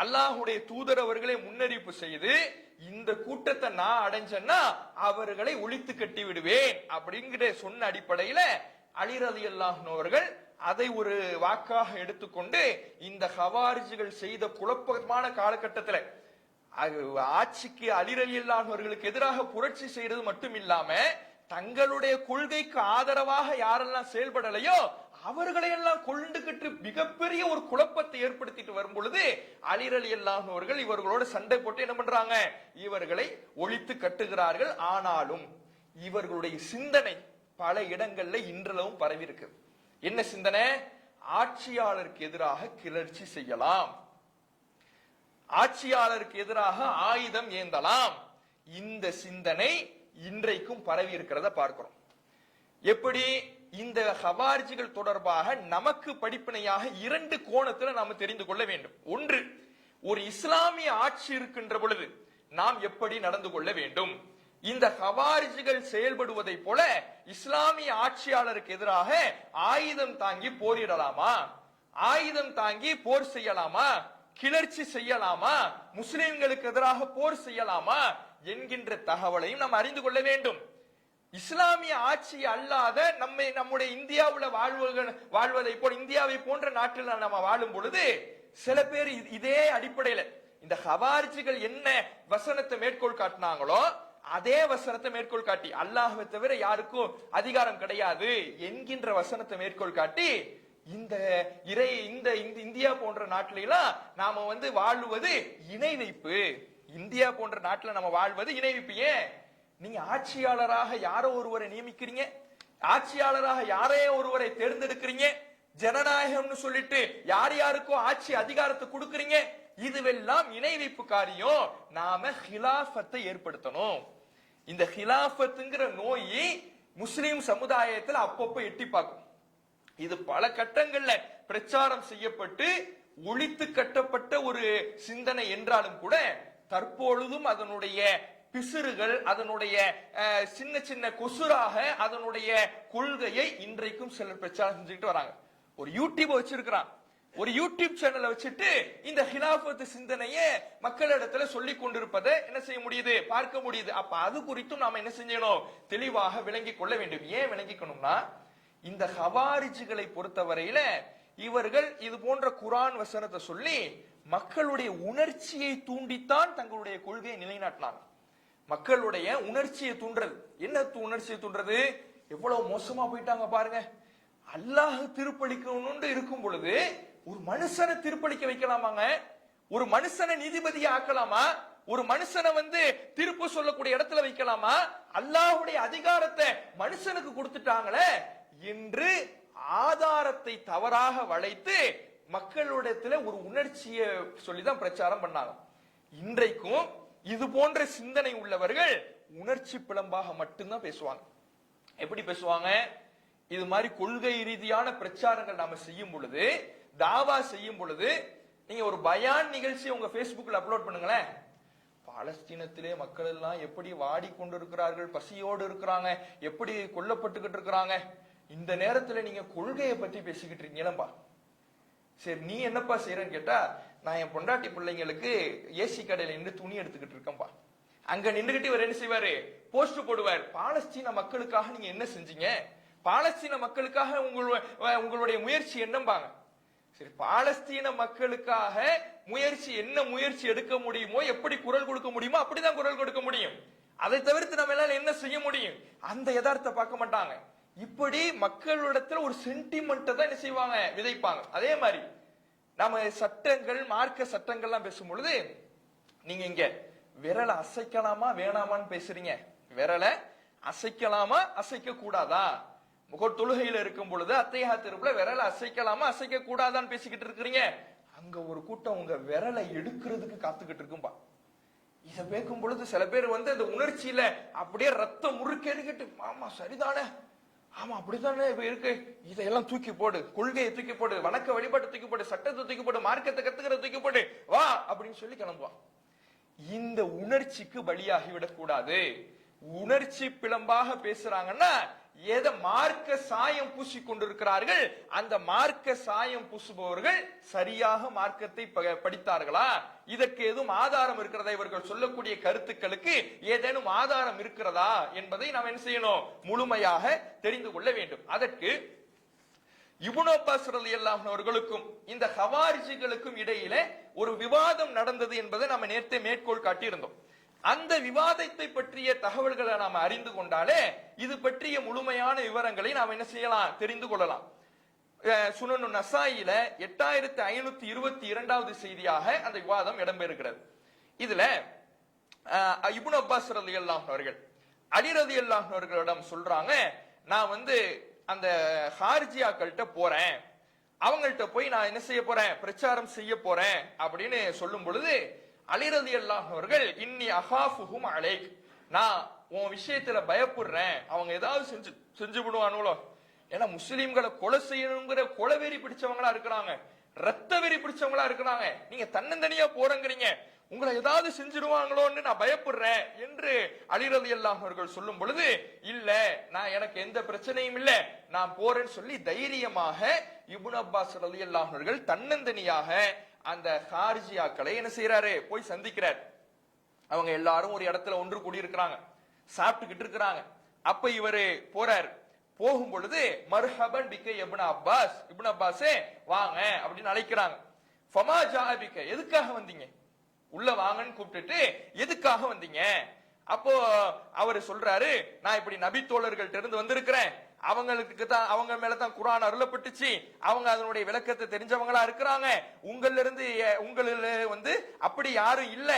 அல்லாஹ்வுடைய தூதர் அவர்களே முன்னறிவிப்பு செய்து இந்த கூட்டத்தை நான் அடைஞ்சேன்னா அவர்களை ஒழித்து கட்டி விடுவேன் அப்படிங்கிற சொன்ன அடிப்படையில அலி ரலியல்லாஹு அன்ஹு அவர்கள் அதை ஒரு வாக்காக எடுத்துக்கொண்டு இந்த ஹவாரிஜிகள் செய்த குழப்பமான காலகட்டத்தில் ஆட்சிக்கு அலி ரலியல்லாஹு அன்ஹு அவர்களுக்கு எதிராக புரட்சி செய்யறது மட்டும் இல்லாம தங்களுடைய கொள்கைக்கு ஆதரவாக யாரெல்லாம் செயல்படலையோ அவர்களை எல்லாம் கொண்டுகிட்டு மிகப்பெரிய ஒரு குழப்பத்தை ஏற்படுத்திட்டு வரும் பொழுது அலி ரலியல்லாஹு அன்ஹு அவர்கள் இவர்களோட சண்டை போட்டு என்ன பண்றாங்க, இவர்களை ஒழித்து கட்டுகிறார்கள். ஆனாலும் இவர்களுடைய சிந்தனை பல இடங்கள்ல இன்றளவும் பரவி இருக்கு. என்ன சிந்தனை? ஆட்சியாளருக்கு எதிராக கிளர்ச்சி செய்யலாம், ஆட்சியாளருக்கு எதிராக ஆயுதம் ஏந்தலாம். இந்த சிந்தனை இன்றைக்கும் பரவி இருக்கிறத பார்க்கிறோம். எப்படி? இந்த ஹவாரிஜிகள் தொடர்பாக நமக்கு படிப்பினையாக இரண்டு கோணத்துல நாம தெரிந்து கொள்ள வேண்டும். ஒன்று, ஒரு இஸ்லாமிய ஆட்சி இருக்கின்ற பொழுது நாம் எப்படி நடந்து கொள்ள வேண்டும். இந்த ஹவாரிஜிகள் செயல்படுவதை போல இஸ்லாமிய ஆட்சியாளருக்கு எதிராக ஆயுதம் தாங்கி போரிடலாமா, ஆயுதம் தாங்கி போர் செய்யலாமா, கிளர்ச்சி செய்யலாமா, முஸ்லிம்களுக்கு எதிராக போர் செய்யலாமா என்கின்ற தகவலையும் நாம் அறிந்து கொள்ள வேண்டும். இஸ்லாமிய ஆட்சி அல்லாத நம்முடைய இந்தியாவுல வாழ்வதை போல் இந்தியாவை போன்ற நாட்டில் நம்ம வாழும் பொழுது சில பேர் இதே அடிப்படையில இந்த ஹவாரிஜிகள் என்ன வசனத்தை மேற்கோள் காட்டினாங்களோ அதே வசனத்தை மேற்கோள் காட்டி அல்லாஹ்வை தவிர யாருக்கும் அதிகாரம் கிடையாது என்கின்ற வசனத்தை மேற்கோள் காட்டி இந்த இந்தியா போன்ற நாட்டில எல்லாம் நாம வாழுவது இணை வைப்பு, இந்தியா போன்ற நாட்டில் நம்ம வாழ்வது இணை வைப்பு. ஏன்? நீங்க ஆட்சியாளராக யாரோ ஒருவரை நியமிக்கிறீங்க, ஆட்சியாளராக யாரையோ ஒருவரை தேர்ந்தெடுக்கிறீங்க, ஜனநாயகம்னு சொல்லிட்டு யார் யாருக்கோ ஆட்சி அதிகாரத்தை கொடுக்கறீங்க. இதுவெல்லாம் இணை வைப்பு காரியம். நாம ஹிலாஃபத்தை ஏற்படுத்தணும். இந்த ஹிலாஃபத்துங்கிற நோயை முஸ்லிம் சமுதாயத்தில் அப்பப்போ எட்டி பார்க்கும். இது பல கட்டங்கள்ல பிரச்சாரம் செய்யப்பட்டு ஒழித்து கட்டப்பட்ட ஒரு சிந்தனை என்றாலும் கூட தற்பொழுதும் அதனுடைய பிசுறுகள், அதனுடைய சின்ன சின்ன கொசுராக அதனுடைய கொள்கையை இன்றைக்கும் சிலர் பிரச்சாரம் செஞ்சுக்கிட்டு வராங்க. ஒரு யூடியூப் வச்சிருக்கிறான், ஒரு யூடியூப் சேனலை வச்சுட்டு இந்த ஹிலாஃபத் சிந்தனையை மக்களிடத்துல சொல்லி கொண்டிருப்பதை என்ன செய்ய முடியுது, பார்க்க முடியுது. அப்ப அது குறித்தும் நாம என்ன செஞ்சணும், தெளிவாக விளங்கி கொள்ள வேண்டும். ஏன் விளங்கிக்கணும்னா, இந்த ஹவாரிஜிகளை பொறுத்தவரையில இவர்கள் இது போன்ற குர்ஆன் வசனத்தை சொல்லி மக்களுடைய உணர்ச்சியை தூண்டித்தான் தங்களுடைய கொள்கையை நிலைநாட்டினாங்க. மக்களுடைய உணர்ச்சியை தூண்டுறது. என்ன உணர்ச்சியை தூண்டுறது? எவ்வளவு மோசமா போயிட்டாங்க பாருங்க. அல்லாஹ் திருப்பளிக்கணும்னு இருக்கும் பொழுது ஒரு மனுஷனை திருப்பளிக்க வைக்கலாமாங்க? ஒரு மனுஷனை நீதிபதியை ஆக்கலாமா? ஒரு மனுஷனை தீர்ப்பு சொல்லக்கூடிய இடத்துல வைக்கலாமா? அல்லாஹ்வுடைய அதிகாரத்தை மனுஷனுக்கு கொடுத்துட்டாங்களே என்று ஆதாரத்தை தவறாக வளைத்து மக்களிடத்துல ஒரு உணர்ச்சியை சொல்லிதான் பிரச்சாரம் பண்ணாங்க. இன்றைக்கும் இது போன்ற சிந்தனை உள்ளவர்கள் உணர்ச்சி பிளம்பாக மட்டும்தான் பேசுவாங்க. எப்படி பேசுவாங்க? இது மாதிரி கொள்கை ரீதியான பிரச்சாரங்கள் நாம செய்யும் பொழுது, தாவா செய்யும் பொழுது, நீங்க ஒரு பயான் நிகழ்ச்சி உங்க Facebookல அப்லோட் பண்ணுங்களேன். பாலஸ்தீனத்திலே மக்கள் எல்லாம் எப்படி வாடி கொண்டு இருக்கிறார்கள், பசியோடு இருக்கிறாங்க, எப்படி கொல்லப்பட்டுக்கிட்டு இருக்கிறாங்க. இந்த நேரத்துல நீங்க கொள்கையை பற்றி பேசிக்கிட்டு இருக்கீங்களா? சரி, நீ என்னப்பா செய்யறன்னு கேட்டா, நான் என் பொண்டாட்டி பிள்ளைங்களுக்கு ஏசி கடையில நின்று துணி எடுத்துக்கிட்டு இருக்கேன்பா. அங்க நின்றுகிட்டு இவர் என்ன செய்வாரு, போஸ்ட் போடுவார், பாலஸ்தீன மக்களுக்காக நீங்க என்ன செஞ்சீங்க, பாலஸ்தீன மக்களுக்காக உங்களுடைய முயற்சி என்னம்பாங்க. சரி, பாலஸ்தீன மக்களுக்காக என்ன முயற்சி எடுக்க முடியுமோ, எப்படி குரல் கொடுக்க முடியுமோ அப்படிதான் குரல் கொடுக்க முடியும். அதை தவிர்த்து நம்ம எல்லாம் என்ன செய்ய முடியும்? அந்த யதார்த்த பார்க்க மாட்டாங்க. இப்படி மக்களிடத்துல ஒரு சென்டிமெண்ட் தான் என்ன செய்வாங்க, விதைப்பாங்க. அதே மாதிரி நம்ம சட்டங்கள், மார்க்க சட்டங்கள்லாம் பேசும் பொழுது நீங்க இங்க விரலை அசைக்கலாமா வேணாமான்னு பேசுறீங்க. விரலை அசைக்கலாமா அசைக்க கூடாதா? தொழுகையில இருக்கும் பொழுது அத்தைஹாத்திருப்புல விரலை அசைக்கலாமா அசைக்க கூடாதான்னு பேசிக்கிட்டு இருக்கிறீங்க. அங்க ஒரு கூட்டம் உங்க விரலை எடுக்கிறதுக்கு காத்துக்கிட்டு இருக்கும்பா. இத பேக்கும் பொழுது சில பேர் அந்த உணர்ச்சியில அப்படியே ரத்தம் முறுக்கேறிக்கிட்டு, ஆமா சரிதானே, ஆமா அப்படித்தானே இருக்கு, இதையெல்லாம் தூக்கி போடு, கொள்கையை தூக்கி போடு, வணக்க வழிபாட்டை தூக்கி போடு, சட்டத்தை தூக்கி போடு, மார்க்கத்தை கத்துக்கிறத தூக்கி போடு, வா அப்படின்னு சொல்லி கிளம்புவான். இந்த உணர்ச்சிக்கு பலியாகிவிடக் கூடாது. உணர்ச்சி பிளம்பாக பேசுறாங்கன்னா ஏத மார்க்க சாயம் பூசி கொண்டிருக்கிறார்கள். அந்த மார்க்க சாயம் பூசுபவர்கள் சரியாக மார்க்கத்தை படித்தார்களா? இதற்கு எதுவும் ஆதாரம் இருக்கிறதா? இவர்கள் சொல்லக்கூடிய கருத்துக்களுக்கு ஏதேனும் ஆதாரம் இருக்கிறதா என்பதை நாம் என்ன செய்யணும்? முழுமையாக தெரிந்து கொள்ள வேண்டும். அதற்கு இப்னு அப்பாஸ் ரலியல்லாஹு அவர்களுக்கும் இந்த ஹவாரிஜிகளுக்கும் இடையிலே ஒரு விவாதம் நடந்தது என்பதை நாம் நேரத்தை மேற்கோள் காட்டியிருந்தோம். அந்த விவாதத்தை பற்றிய தகவல்களை நாம் அறிந்து கொண்டாலே இது பற்றிய முழுமையான விவரங்களை நாம் என்ன செய்யலாம்? தெரிந்து கொள்ளலாம். சுனனு நசாயில 8522வது செய்தியாக அந்த விவாதம் இடம்பெறுகிறது. இதுல இப்னு அப்பாஸ் ரலியல்லாஹு அவர்கள் அலி ரலியல்லாஹு அவர்களிடம் சொல்றாங்க, நான் அந்த ஹாரிஜியாக்கள்கிட்ட போறேன், அவங்கள்ட்ட போய் நான் என்ன செய்ய போறேன்? பிரச்சாரம் செய்ய போறேன் அப்படின்னு சொல்லும் பொழுது அலி ரலியல்லாஹு அவர்கள், இன்னி அகாஃபுஹும் அலைக், நான் உன் விஷயத்துல பயப்படுறேன், அவங்க ஏதாவது செஞ்சு விடுவானுங்களோ. ஏன்னா முஸ்லிம்களை கொலை செய்யணுங்கிற கொலைவெறி பிடிச்சவங்களா இருக்கிறாங்க, ரத்த வெறி பிடிச்சவங்களா இருக்கிறாங்க. நீங்க தன்னந்தனியா போறங்கிறீங்க, உங்களை ஏதாவது செஞ்சிருவாங்களோன்னு நான் பயப்படுறேன் என்று அலி ரலியல்லாஹு அவர்கள் சொல்லும் பொழுது, இல்ல நான் எனக்கு எந்த பிரச்சனையும் இல்ல, நான் போறேன்னு சொல்லி தைரியமாக இப்னு அப்பாஸ் ரலியல்லாஹு அவர்கள் தன்னந்தனியாக அந்த ஹாரிஜியாக்களை என்ன செய்யறாரு? போய் சந்திக்கிறார். அவங்க எல்லாரும் ஒரு இடத்துல ஒன்று கூடி இருக்கிறாங்க, சாப்பிட்டுக்கிட்டு இருக்கிறாங்க. அப்ப இவரு போறாரு. போகும் பொழுது மர்ஹபன் பிக்க இப்னு அப்பாஸ், இப்னு அப்பாஸே வாங்க அப்படின்னு அழைக்கிறாங்க. ஃபமா ஜாஅ பிக்க, எதுக்காக வந்தீங்க? உள்ள வாங்கன்னு கூப்பிட்டுட்டு எதுக்காக வந்தீங்க? அப்போ அவரு சொல்றாரு, நான் இப்படி நபி தோழர்கள்ட்ட இருந்து வந்திருக்கிறேன், அவங்களுக்கு தான் அவங்க மேலதான் குர்ஆன் அருளப்பட்டுச்சு, அவங்க அதனுடைய விளக்கத்தை தெரிஞ்சவங்களா இருக்கிறாங்க, உங்களில் அப்படி யாரும் இல்ல,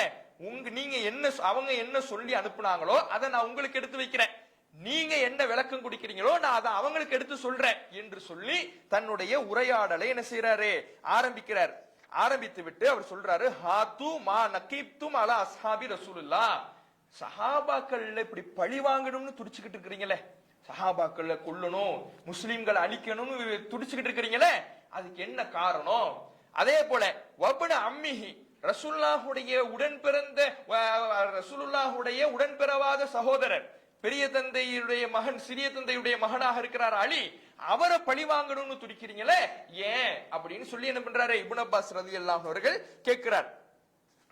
நீங்க என்ன அவங்க என்ன சொல்லி அனுப்புனாங்களோ அதை நான் உங்களுக்கு எடுத்து வைக்கிறேன், நீங்க என்ன விளக்கம் குடிக்கிறீங்களோ நான் அதை அவங்களுக்கு எடுத்து சொல்றேன் என்று சொல்லி தன்னுடைய உரையாடலை என்ன செய்யறாரு? ஆரம்பிக்கிறார். ஆரம்பித்து விட்டு அவர் சொல்றாரு, ஹாத்து மா நகீப்தும் அலா அஸ்ஹாபி ரசூலுல்லாஹ், சஹாபாக்கள் இப்படி பழி வாங்கணும்னு துடிச்சுக்கிட்டு இருக்கிறீங்களே, சஹாபாக்கள் கொல்லணும், முஸ்லிம்களை அழிக்கணும்னு துடிச்சுக்கிட்டு இருக்கிறீங்களே, அதுக்கு என்ன காரணம்? அதே போல வப்ன அம்மிஹி, ரசூலுல்லாஹுடைய உடன்பிறவாத சகோதரர், பெரிய தந்தையுடைய மகன், சிறிய தந்தையுடைய மகனாக இருக்கிறார் அலி, அவரை பழி வாங்கணும்னு துடிக்கிறீங்களே ஏன் அப்படின்னு சொல்லி என்ன பண்றாரு? இப்னு அப்பாஸ் ரலியல்லாஹு அவர்கள் கேட்கிறார்.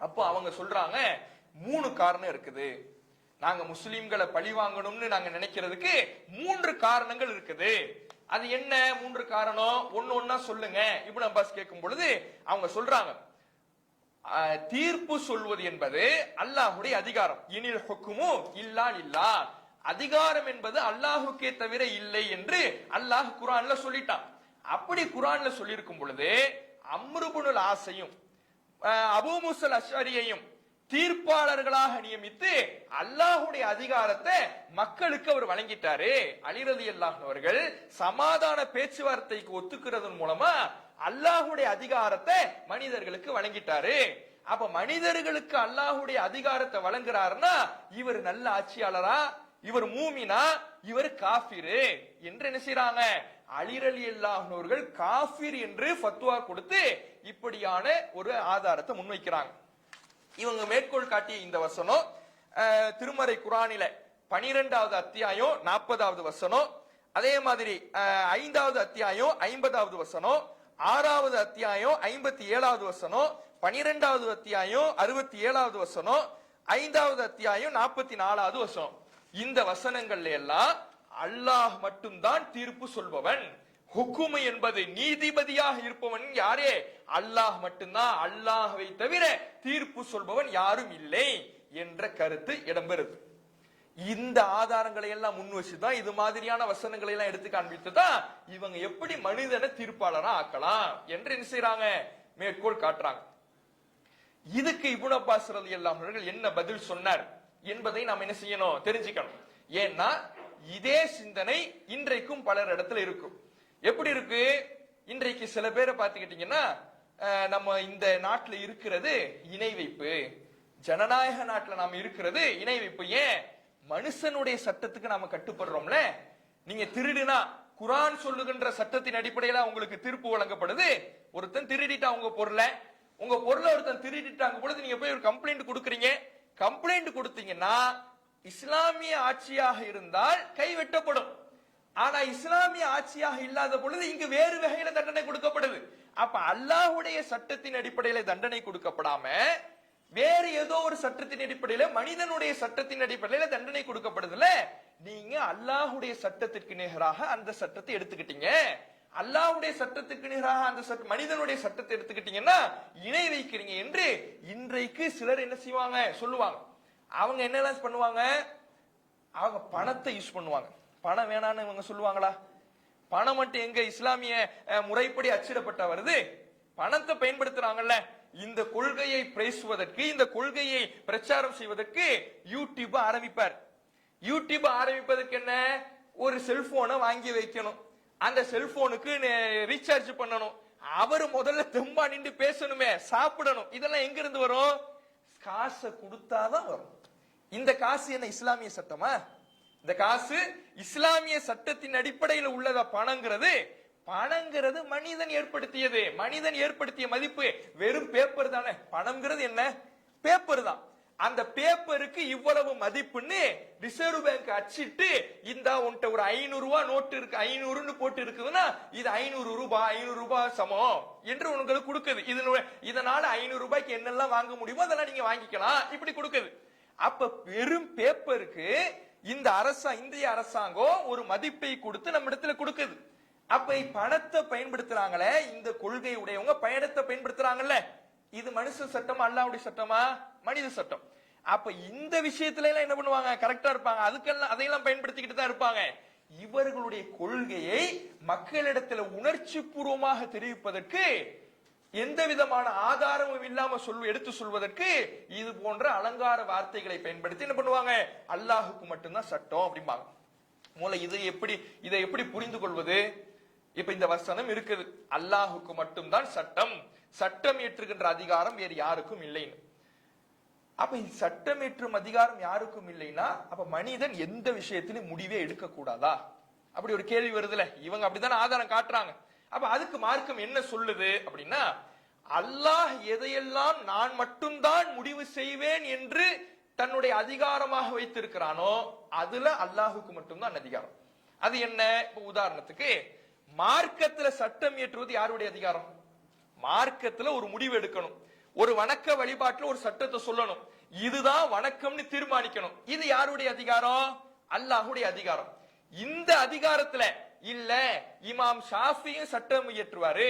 அப்போ அவங்க சொல்றாங்க, 3 காரணம் இருக்குது, நாங்க முஸ்லிம்களை பழி வாங்கணும்னு நாங்க நினைக்கிறதுக்கு 3 காரணங்கள் இருக்குது. அது என்ன 3 காரணம்? ஒன்னா சொல்லுங்க. இப்னு அப்பாஸ் கேட்கும் பொழுது அவங்க சொல்றாங்க, தீர்ப்பு சொல்வது என்பது அல்லாஹ்வுடைய அதிகாரம், இனில் ஹுக்குமு இல்லா லில்லாஹ், அதிகாரம் என்பது அல்லாஹுக்கே தவிர இல்லை என்று அல்லாஹ் குர்ஆன்ல சொல்லிட்டான். அப்படி குர்ஆன்ல சொல்லியிருக்கும் பொழுது அம்ர் இப்னுல் ஆஸையும் அபூ மூஸல் அஷ்அரியையும் தீர்ப்பாளர்களாக நியமித்து அல்லாஹ்வுடைய அதிகாரத்தை மக்களுக்கு அவர் வழங்கிட்டாரு. அலி ரலியல்லாஹு அவர்கள் சமாதான பேச்சுவார்த்தைக்கு ஒத்துக்கிறதன் மூலமா அல்லாஹ்வுடைய அதிகாரத்தை மனிதர்களுக்கு வழங்கிட்டாரு. அப்ப மனிதர்களுக்கு அல்லாஹ்வுடைய அதிகாரத்தை வழங்குறாருன்னா இவர் நல்ல ஆட்சியாளரா, இவர் மூமினா, இவர் காஃபிரு என்று என்ன செய்யறாங்க? அலி ரலியல்லாஹு அவர்கள் காஃபிர் என்று ஃபத்வா கொடுத்து இப்படியான ஒரு ஆதாரத்தை முன்வைக்கிறாங்க. இவங்க மேற்கோள் காட்டிய இந்த வசனம் திருமறை குர்ஆனில 12வது அத்தியாயம் 40வது வசனம், அதே மாதிரி 5வது அத்தியாயம் 50வது வசனம், 6வது அத்தியாயம் 57வது வசனம், 12வது அத்தியாயம் 67வது வசனம், 5வது அத்தியாயம் 44வது வசனம். இந்த வசனங்கள்ல எல்லாம் அல்லாஹ் மட்டும்தான் தீர்ப்பு சொல்பவன், ஹுக்குமு என்பது நீதிபதியாக இருப்பவன் யாரே? அல்லாஹ் மட்டும்தான், அல்லாஹ்வை தவிர தீர்ப்பு சொல்பவன் யாரும் இல்லை என்ற கருத்து இடம்பெறுது. இந்த ஆதாரங்களை எல்லாம் முன் வச்சுதான், இது மாதிரியான வசனங்களை எல்லாம் எடுத்து காண்பித்துதான் இவங்க எப்படி மனிதனை தீர்ப்பாளரா ஆக்கலாம் என்று என்ன செய்யறாங்க? மேற்கோள் காட்டுறாங்க. இதுக்கு இப்னு அப்பாஸ் ரலியல்லாஹு அவர்கள் என்ன பதில் சொன்னார் என்பதை நாம் என்ன செய்யணும்? தெரிஞ்சுக்கணும். ஏன்னா இதே சிந்தனை இன்றைக்கும் பலர் இடத்துல இருக்கும். எப்படி இருக்கு? இன்றைக்கு சில பேரை பார்த்துக்கிட்டீங்கன்னா, நம்ம இந்த நாட்டுல இருக்கிறது இணை வைப்பு, ஜனநாயக நாட்டுல நாம இருக்கிறது இணை வைப்பு. ஏன்? மனுஷனுடைய சட்டத்துக்கு நாம கட்டுப்படுறோம்ல. நீங்க திருடுனா குர்ஆன் சொல்லுகின்ற சட்டத்தின் அடிப்படையில உங்களுக்கு தீர்ப்பு வழங்கப்படுது. ஒருத்தன் திருடிட்டா உங்க பொருளை ஒருத்தன் திருடிட்டாங்க பொழுது நீங்க போய் ஒரு கம்ப்ளைண்ட் கொடுக்குறீங்க. கம்ப்ளைண்ட் கொடுத்தீங்கன்னா இஸ்லாமிய ஆட்சியாக இருந்தால் கை வெட்டப்படும். ஆனா இஸ்லாமிய ஆட்சியாக இல்லாத பொழுது இங்கு வேறு வகையில தண்டனை கொடுக்கப்படுது. அப்ப அல்லாஹ்வுடைய சட்டத்தின் அடிப்படையில தண்டனை கொடுக்கப்படாம வேறு ஏதோ ஒரு சட்டத்தின் அடிப்படையில மனிதனுடைய சட்டத்தின் அடிப்படையில தண்டனை கொடுக்கப்படுதுல. நீங்க அல்லாஹ்வுடைய சட்டத்திற்கு நிகராக அந்த சட்டத்தை எடுத்துக்கிட்டீங்க. அல்லாஹ்வுடைய சட்டத்துக்கு நிகராக அந்த மனிதனுடைய சட்டத்தை எடுத்துக்கிட்டீங்கன்னா இணை வைக்கிறீங்க என்று இன்றைக்கு சிலர் என்ன செய்வாங்க சொல்லுவாங்க. அவங்க என்னெல்லாம் பண்ணுவாங்க, அவங்க பணத்தை யூஸ் பண்ணுவாங்க. பணம் வேணான்னு இவங்க சொல்லுவாங்களா? பணம் மட்டும் எங்க இஸ்லாமிய முறைப்படி அச்சிடப்பட்ட வருது? பணத்தை பயன்படுத்துறாங்கல்ல. இந்த கொள்கையை பேசுவதற்கு, இந்த கொள்கையை பிரச்சாரம் செய்வதற்கு யூடியூப் ஆரம்பிப்பார். யூடியூப் ஆரம்பிப்பதற்கு என்ன, ஒரு செல்போனை வாங்கி வைக்கணும், அந்த செல்போனுக்கு ரீசார்ஜ் பண்ணணும், அவர் முதல்ல தெம்பா நின்று பேசணுமே, சாப்பிடணும். இதெல்லாம் எங்க இருந்து வரும்? காசை கொடுத்தாதான் வரும். இந்த காசு என்ன இஸ்லாமிய சட்டமா? இந்த காசு இஸ்லாமிய சட்டத்தின் அடிப்படையில் உள்ளதா? பணங்கிறது மனிதன் ஏற்படுத்தியது. மனிதன் ஏற்படுத்திய மதிப்பு வெறும் பேப்பர் தானே. பணம்ங்கிறது என்ன? பேப்பர் தான். அந்த பேப்பருக்கு இவ்வளவு மதிப்புன்னு ரிசர்வ் பேங்க் அச்சிட்டு, இந்த உன்ட்ட ஒரு 500 ரூபாய் நோட்டு இருக்கு, 500 போட்டு இருக்குதுன்னா இது 500 ரூபாய் சமம் என்று உங்களுக்கு கொடுக்குது. இதனால 500 ரூபாய்க்கு என்னெல்லாம் வாங்க முடியுமோ அதெல்லாம் நீங்க வாங்கிக்கலாம், இப்படி கொடுக்குது. அப்ப வெறும் பேப்பருக்கு இந்த இந்திய அரசாங்கம் ஒரு மதிப்பை கொடுத்து நம்ம இடத்துல கொடுக்குது. அப்ப பணத்தை பயன்படுத்துறாங்களே, இந்த கொள்கை உடையவங்க பயணத்தை பயன்படுத்துறாங்கல்ல, இது மனுஷ சட்டம் அல்லாஹ்வுடைய சட்டமா? மனித சட்டம். அப்ப இந்த விஷயத்துல எல்லாம் என்ன பண்ணுவாங்க, கரெக்டா இருப்பாங்க. அதையெல்லாம் பயன்படுத்திக்கிட்டு தான் இருப்பாங்க. இவர்களுடைய கொள்கையை மக்களிடத்துல உணர்ச்சி பூர்வமாக தெரிவிப்பதற்கு, எந்த விதமான ஆதாரமும் இல்லாம எடுத்து சொல்வதற்கு இது போன்ற அலங்கார வார்த்தைகளை பயன்படுத்தி என்ன பண்ணுவாங்க, அல்லாஹுக்கு மட்டும்தான் சட்டம் அப்படிம்பாங்க. மூல இதை எப்படி புரிந்து கொள்வது? இப்ப இந்த வசனம் இருக்குது, அல்லாஹுக்கு மட்டும்தான் சட்டம், சட்டம் ஏற்றுகின்ற அதிகாரம் வேறு யாருக்கும் இல்லைன்னு. அப்ப சட்டம் ஏற்றும் அதிகாரம் யாருக்கும் இல்லைன்னா அப்ப மனிதன் எந்த விஷயத்திலும் முடிவே எடுக்க கூடாதா? அப்படி ஒரு கேள்வி வருதுல. இவங்க அப்படித்தான் ஆதாரம் காட்டுறாங்க. அப்ப அதுக்கு மார்க்கம் என்ன சொல்லுது அப்படின்னா, அல்லாஹ் எதையெல்லாம் நான் மட்டும்தான் முடிவு செய்வேன் என்று தன்னுடைய அதிகாரமாக வைத்திருக்கிறானோ அதுல அல்லாஹுக்கு மட்டும்தான் அதிகாரம். அது என்ன? இப்ப உதாரணத்துக்கு மார்க்கத்துல சட்டம் இயற்றுவது யாருடைய அதிகாரம்? மார்க்கத்துல ஒரு முடிவு எடுக்கணும், ஒரு வணக்க வழிபாட்டுல ஒரு சட்டத்தை சொல்லணும், இதுதான் வணக்கம்னு தீர்மானிக்கணும். இது யாருடைய அதிகாரம்? அல்லாஹுடைய அதிகாரம். இந்த அதிகாரத்துல இல்ல இமாம் ஷாஃபியும் சட்டம் இயற்றுவாரு,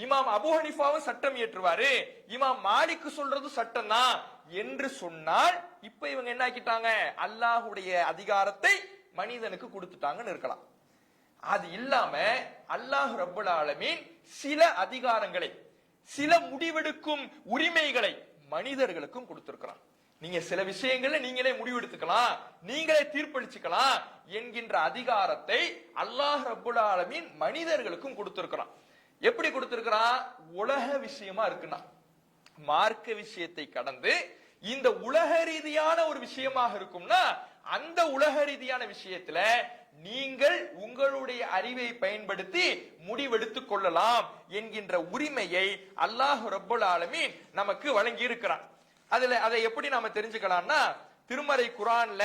இமாம் அபூ ஹனீஃபாவும் சட்டம் இயற்றுவாரு, இமாம் மாலிக் சொல்றது சட்டம் தான் என்று சொன்னால் இப்ப இவங்க என்ன ஆக்கிட்டாங்க, அல்லாஹுடைய அதிகாரத்தை மனிதனுக்கு கொடுத்துட்டாங்கன்னு இருக்கலாம். அது இல்லாம அல்லாஹ் ரப்பல் ஆலமீன் சில அதிகாரங்களை, சில முடிவெடுக்கும் உரிமைகளை மனிதர்களுக்கும் கொடுத்திருக்கிறான். நீங்க சில விஷயங்கள்ல நீங்களே முடிவெடுத்துக்கலாம், நீங்களே தீர்ப்பளிச்சுக்கலாம் என்கின்ற அதிகாரத்தை அல்லாஹ் ரப்பல் ஆலமீன் மனிதர்களுக்கும் கொடுத்திருக்கிறான். எப்படி கொடுத்திருக்கிறான்? உலக விஷயமா இருக்குன்னா, மார்க்க விஷயத்தை கடந்து இந்த உலக ரீதியான ஒரு விஷயமாக இருக்கும்னா அந்த உலக ரீதியான விஷயத்துல நீங்கள் உங்களுடைய அறிவை பயன்படுத்தி முடிவெடுத்துக் கொள்ளலாம் என்கின்ற உரிமையை அல்லாஹ் ரப்பல் ஆலமீன் நமக்கு வழங்கி இருக்கிறான். அதை எப்படி நாம தெரிஞ்சுக்கலாம்னா, திருமறை குர்ஆன்ல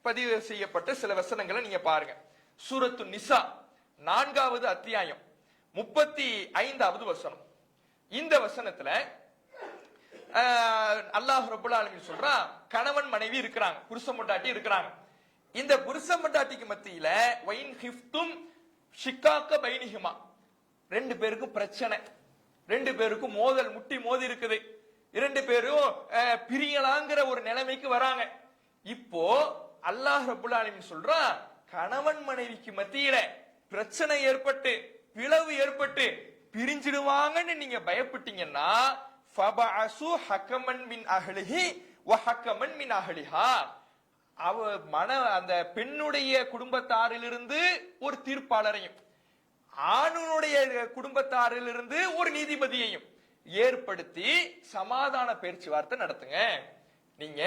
பதிவு செய்யப்பட்ட சில வசனங்களை நீங்க பாருங்க. சூரத்து நிசா 4வது அத்தியாயம் 35வது வசனம். இந்த வசனத்துல அல்லாஹ் ரப்பல் ஆலமீன் சொல்றான், கணவன் மனைவி இருக்கிறாங்க, புருஷன் பொண்டாட்டி இருக்கிறாங்க. இந்த புருஷன் பொண்டாட்டிக்கு மத்தியில வைன் ஹிஃப்தும் ஷிக்காக்க பைனிஹிமா, ரெண்டு பேருக்கும் பிரச்சனை, ரெண்டு பேருக்கும் மோதல், முட்டி மோதி இருக்குது, இரண்டு பேரும் பிரியலாங்கிற ஒரு நிலைமைக்கு வராங்க. இப்போ அல்லாஹ் ரப்பல் ஆலமீன் சொல்றான், கணவன் மனைவிக்கு மத்தியில பிரச்சனை ஏற்பட்டு பிளவு ஏற்பட்டு பிரிஞ்சிடுவாங்கன்னு நீங்க பயப்பட்டீங்கன்னா ஃபபஅசு ஹக்கமன் மின் அஹ்லிஹி வ ஹக்கமன் மின் அஹ்லிஹா, அந்த பெண்ணுடைய குடும்பத்தாரிலிருந்து ஒரு தீர்ப்பாளரையும் ஆணுடைய குடும்பத்தாரிலிருந்து ஒரு நீதிபதியையும் ஏற்படுத்தி சமாதான பேச்சுவார்த்தை நடத்துங்க. நீங்க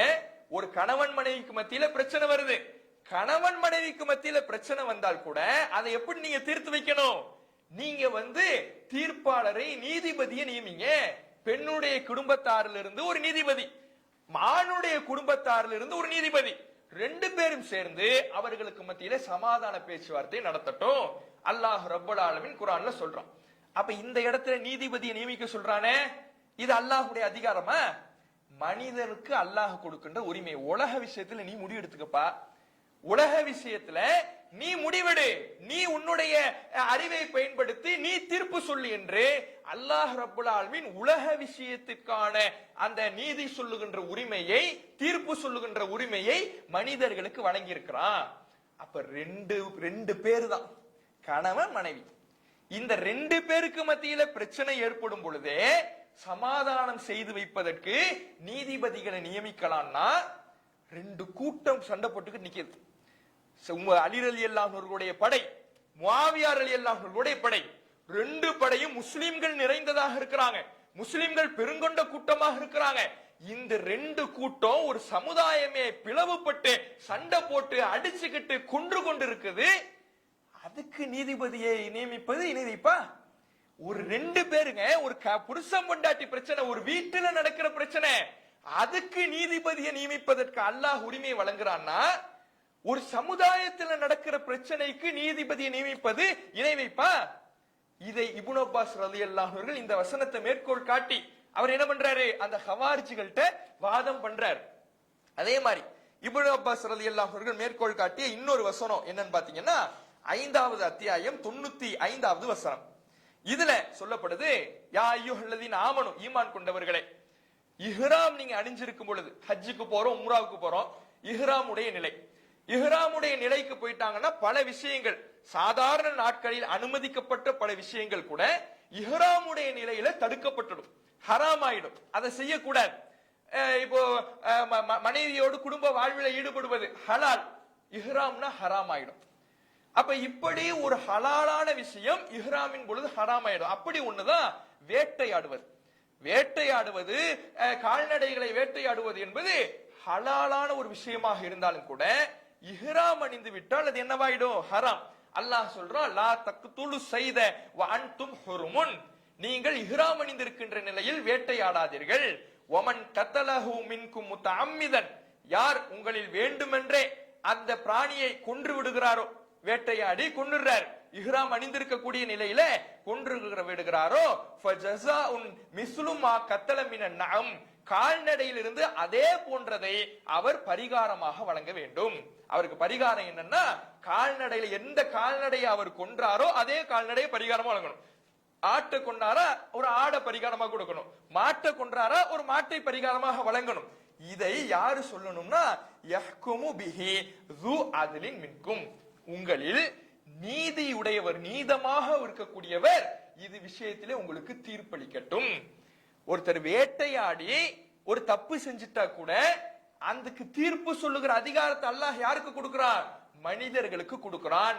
ஒரு கணவன் மனைவிக்கு மத்தியில பிரச்சனை வருது, கணவன் மனைவிக்கு மத்தியில பிரச்சனை வந்தால் கூட அதை எப்படி நீங்க தீர்த்து வைக்கணும்? நீங்க தீர்ப்பாளரை, நீதிபதியை நியமிங்க. பெண்ணுடைய குடும்பத்தாரிலிருந்து ஒரு நீதிபதி, ஆணுடைய குடும்பத்தாரிலிருந்து ஒரு நீதிபதி, ரெண்டு பேரும் சேர்ந்து அவர்களுக்கு மத்தியில சமாதான பேச்சுவார்த்தை நடத்தட்டும். அல்லாஹ் ரப்பல் ஆலமீன் குர்ஆன்ல சொல்றான். அப்ப இந்த இடத்துல நீதிபதியை நியமிக்க சொல்றானே, இது அல்லாஹ்வுடைய அதிகாரமா? மனிதனுக்கு அல்லாஹ் கொடுக்கின்ற உரிமை. உலக விஷயத்துல நீ முடிவு எடுத்துக்கப்பா, உலக விஷயத்துல நீ முடிவெடு, நீ உன்னுடைய அறிவை பயன்படுத்தி நீ தீர்ப்பு சொல்லு என்று அல்லாஹ் ரப்பல் ஆலமீன் உலக விஷயத்துக்கான அந்த நீதி சொல்லுகின்ற உரிமையை, தீர்ப்பு சொல்லுகின்ற உரிமையை மனிதர்களுக்கு வழங்கி இருக்கிறான். அப்ப ரெண்டு பேரு தான், கணவன் மனைவி. இந்த ரெண்டு பேருக்கு மத்தியில பிரச்சனை ஏற்படும் பொழுதே சமாதானம் செய்து வைப்பதற்கு நீதிபதிகளை நியமிக்கலாம்னா ரெண்டு கூட்டம் சண்டை போட்டுக்கு நிக்கிறது. அலி ரலியல்லாஹு அன்ஹுடைய படை, முஆவியா ரலியல்லாஹு அன்ஹுடைய படை, ரெண்டு படையும் முஸ்லிம்கள் நிறைந்ததாக இருக்கிறாங்க, முஸ்லிம்கள் பெருங்கொண்ட கூட்டமாக இருக்கிறாங்க. இந்த ரெண்டு கூட்டம் ஒரு சமுதாயமே பிளவுபட்டு சண்டை போட்டு அடிச்சுக்கிட்டு கொன்று கொண்டு இருக்குது. அதுக்கு நீதிபதியை நியமிப்பது இணைப்பா? ஒரு ரெண்டு பேருங்க, ஒரு புருஷன் பொண்டாட்டி பிரச்சனை, ஒரு வீட்டுல நடக்கிற பிரச்சனை, அதுக்கு நீதிபதியை நியமிப்பதற்கு அல்லாஹ் உரிமை வழங்குறான்னா, ஒரு சமுதாயத்தில் நடக்கிற பிரச்சனைக்கு நீதிபதியை நியமிப்பது இணை வைப்பா? இதை இப்னு அப்பாஸ் ரலியல்லாஹு அன்ஹு இந்த வசனத்தை மேற்கோள் காட்டி அவர் என்ன பண்றாரு, அந்த ஹவாரிஜிகள்ட்ட வாதம் பண்றாரு. அதே மாதிரி இப்னு அப்பாஸ் ரலியல்லாஹு அன்ஹு மேற்கோள் காட்டிய இன்னொரு வசனம் என்னன்னு பாத்தீங்கன்னா 5வது அத்தியாயம் 95வது வசனம். இதுல சொல்லப்படுது, யா அய்யுஹல்லதீன ஆமனு, ஈமான் கொண்டவர்களே, இஹ்ராம் நீங்க அணிஞ்சிருக்கும் பொழுது, ஹஜ்ஜுக்கு போறோம், உம்ராவுக்கு போறோம், இஹ்ராமுடைய நிலை, இஹ்ராமுடைய நிலைக்கு போயிட்டாங்கன்னா பல விஷயங்கள், சாதாரண நாட்களில் அனுமதிக்கப்பட்ட பல விஷயங்கள் கூட இஹ்ராமுடைய நிலையில தடுக்கப்பட்டுடும், ஹராம் ஆயிடும், அதை செய்யக்கூடாது. இப்போ மனைவியோடு குடும்ப வாழ்வில் ஈடுபடுவது ஹலால், இஹ்ராம்னா ஹராம் ஆயிடும். அப்ப இப்படி ஒரு ஹலாலான விஷயம் இஹ்ராமின் பொழுது ஹராம் ஆயிடும். அப்படி ஒண்ணுதான் வேட்டையாடுவது. வேட்டையாடுவது, கால்நடைகளை வேட்டையாடுவது என்பது ஹலாலான ஒரு விஷயமாக இருந்தாலும் கூட இஹ்ராம் அணிந்து விட்டால் அது என்னவாயிடும், ஹராம். அல்லாஹ் சொல்றான், லா தக்துலு ஸைத வ அன்தும் ஹுருமுன், நீங்கள் இஹ்ராம் அணிந்திருக்கின்ற நிலையில் வேட்டையாடாதீர்கள். வமன் கத்தலஹு மின்கும் முத்தஅம்மிதன், யார் உங்களில் வேண்டுமென்றே அந்த பிராணியை கொன்று விடுகிறாரோ, வேட்டையாடி கொன்றுறார், இஹ்ராம் அணிந்திருக்கக்கூடிய நிலையில கொன்று விடுகிறாரோ, ஃபஜஸாஉன் மிஸ்லு மா கத்தல மினன் நஅம், கால்நடையிலிருந்து அதே போன்றதை அவர் பரிகாரமாக வழங்க வேண்டும். அவருக்கு பரிகாரம் என்னன்னா, கால்நடையில எந்த கால்நடையை அவர் கொன்றாரோ அதே கால்நடையை பரிகாரமா வழங்கணும். ஆட்டை கொண்டாரா ஒரு ஆடை பரிகாரமா கொடுக்கணும், மாட்டை கொன்றாரா ஒரு மாட்டை பரிகாரமாக வழங்கணும். இதை யாரு சொல்லணும்னா, யஹ்குமு பிஹி து அத்லின் மின்கும், உங்களில் நீதியுடையவர், நீதமாக இருக்கக்கூடியவர் இது விஷயத்திலே உங்களுக்கு தீர்ப்பளிக்கட்டும். ஒருத்தர் வேட்டையாடி ஒரு தப்பு செஞ்சிட்டா கூட அதுக்கு தீர்ப்பு சொல்லுகிற அதிகாரத்தை அல்லாஹ் யாருக்கு கொடுக்கிறான், மனிதர்களுக்கு கொடுக்கிறான்.